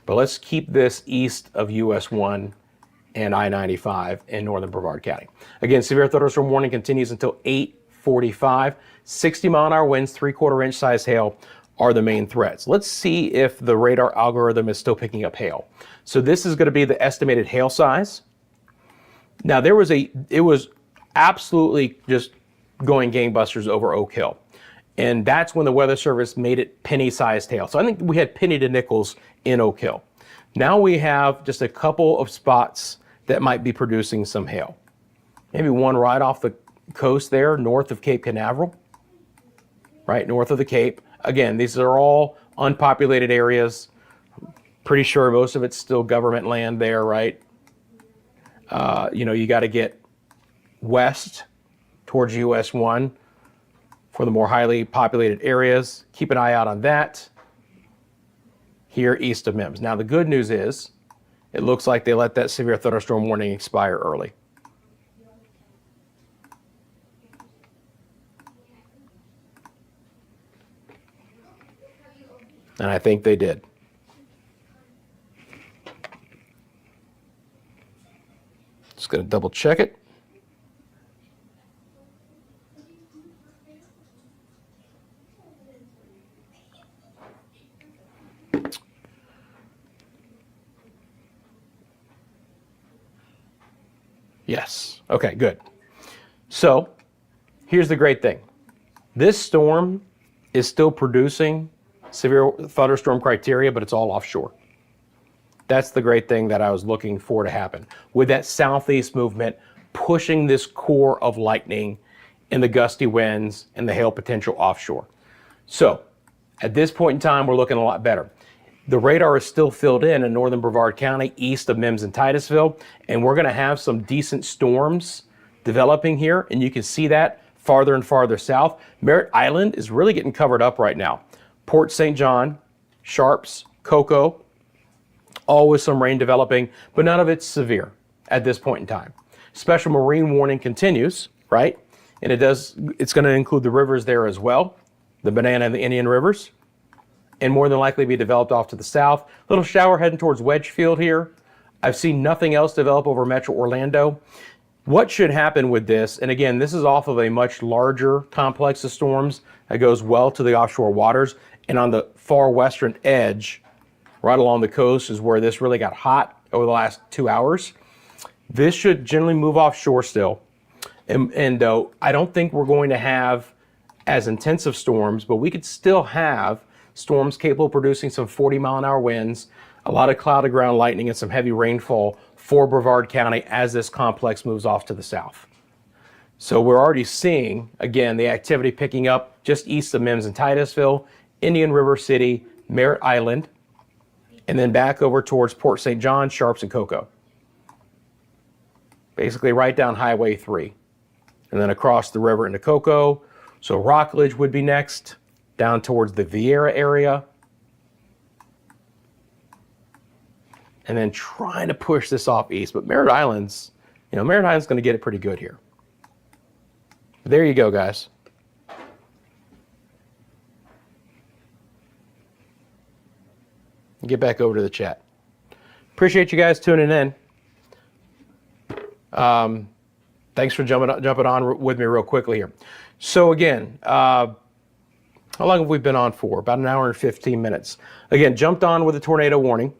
But let's keep this east of US 1 and I-95 in northern Brevard County. Again, severe thunderstorm warning continues until 8:45. 60-mile-an-hour winds, 3/4 inch size hail are the main threats. Let's see if the radar algorithm is still picking up hail. So this is going to be the estimated hail size. Now it was absolutely just going gangbusters over Oak Hill. And that's when the Weather Service made it penny-sized hail. So I think we had penny to nickels in Oak Hill. Now we have just a couple of spots that might be producing some hail. Maybe one right off the coast there, north of Cape Canaveral, right north of the Cape. Again, these are all unpopulated areas. Pretty sure most of it's still government land there, right? You got to get west towards US 1 for the more highly populated areas. Keep an eye out on that here east of Mims. Now the good news is it looks like they let that severe thunderstorm warning expire early. And I think they did. Just going to double check it. Yes. Okay, good. So here's the great thing. This storm is still producing severe thunderstorm criteria, but it's all offshore. That's the great thing that I was looking for to happen. With that southeast movement pushing this core of lightning and the gusty winds and the hail potential offshore. So at this point in time, we're looking a lot better. The radar is still filled in northern Brevard County, east of Mims and Titusville, and we're going to have some decent storms developing here, and you can see that farther and farther south. Merritt Island is really getting covered up right now. Port St. John, Sharps, Cocoa, Always some rain developing, but none of it's severe at this point in time. Special marine warning continues, right? And it's going to include the rivers there as well, the Banana and the Indian rivers, and more than likely be developed off to the south. Little shower heading towards Wedgefield here. I've seen nothing else develop over Metro Orlando. What should happen with this, and again, this is off of a much larger complex of storms that goes well to the offshore waters, and on the far western edge, right along the coast, is where this really got hot over the last 2 hours. This should generally move offshore still. And I don't think we're going to have as intensive storms, but we could still have storms capable of producing some 40-mile-an-hour winds, a lot of cloud to ground lightning, and some heavy rainfall for Brevard County as this complex moves off to the south. So we're already seeing, again, the activity picking up just east of Mims and Titusville, Indian River City, Merritt Island, and then back over towards Port St. John, Sharps, and Cocoa. Basically right down Highway 3. And then across the river into Cocoa. So Rockledge would be next, down towards the Vieira area. And then trying to push this off east. But Merritt Island's going to get it pretty good here. But there you go, guys. Get back over to the chat. Appreciate you guys tuning in. Thanks for jumping on with me real quickly here. So again, how long have we been on for? About an hour and 15 minutes. Again, jumped on with a tornado warning.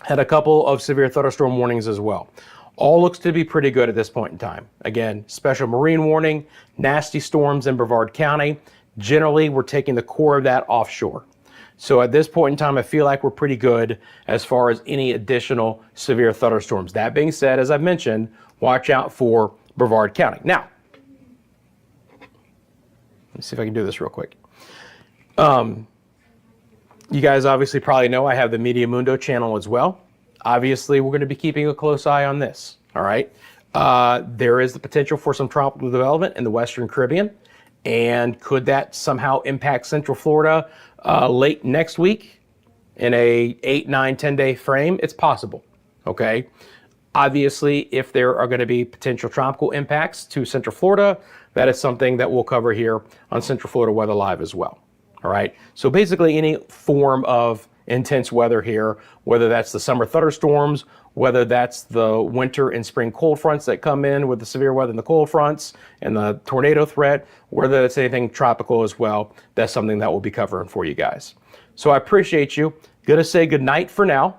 Had a couple of severe thunderstorm warnings as well. All looks to be pretty good at this point in time. Again, special marine warning, nasty storms in Brevard County. Generally, we're taking the core of that offshore. So at this point in time, I feel like we're pretty good as far as any additional severe thunderstorms. That being said, as I've mentioned, watch out for Brevard County. Now, let's see if I can do this real quick. You guys obviously probably know I have the Media Mundo channel as well. Obviously, we're going to be keeping a close eye on this, all right? There is the potential for some tropical development in the Western Caribbean. And could that somehow impact Central Florida late next week in a 8, 9, 10-day frame? It's possible, okay? Obviously, if there are going to be potential tropical impacts to Central Florida, that is something that we'll cover here on Central Florida Weather Live as well, all right? So basically any form of intense weather here, whether that's the summer thunderstorms, whether that's the winter and spring cold fronts that come in with the severe weather and the cold fronts and the tornado threat, whether it's anything tropical as well, that's something that we'll be covering for you guys. So I appreciate you. Gonna say good night for now.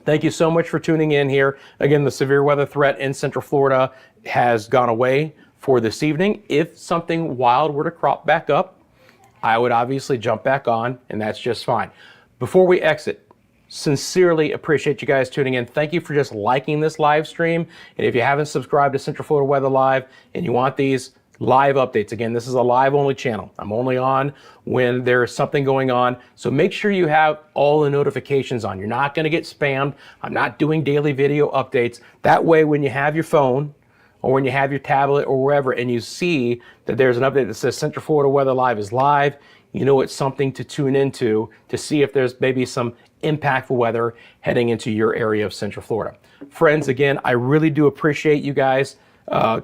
Thank you so much for tuning in here. Again, the severe weather threat in Central Florida has gone away for this evening. If something wild were to crop back up, I would obviously jump back on, and that's just fine. Before we exit, sincerely appreciate you guys tuning in. Thank you for just liking this live stream. And if you haven't subscribed to Central Florida Weather Live and you want these live updates, again, this is a live only channel. I'm only on when there's something going on. So make sure you have all the notifications on. You're not going to get spammed. I'm not doing daily video updates. That way, when you have your phone or when you have your tablet or wherever and you see that there's an update that says Central Florida Weather Live is live, you know it's something to tune into to see if there's maybe some impactful weather heading into your area of Central Florida. Friends, again, I really do appreciate you guys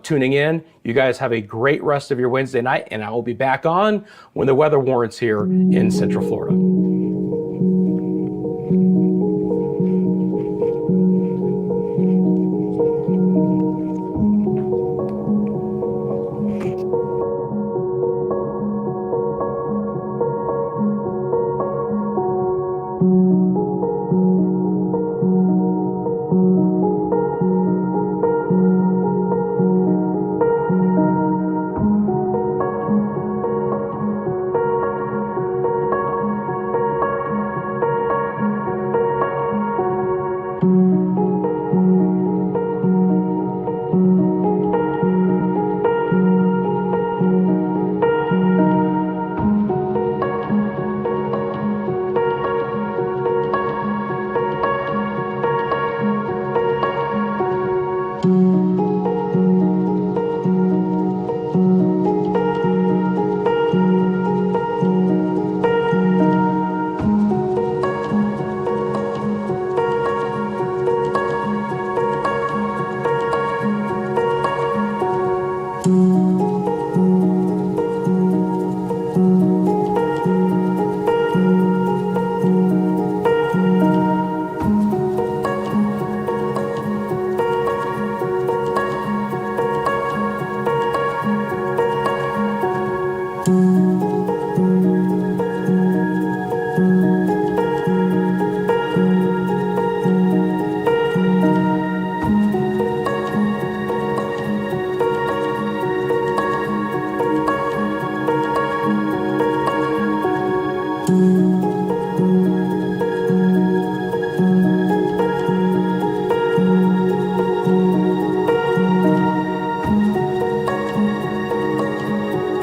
tuning in. You guys have a great rest of your Wednesday night, and I will be back on when the weather warrants here in Central Florida.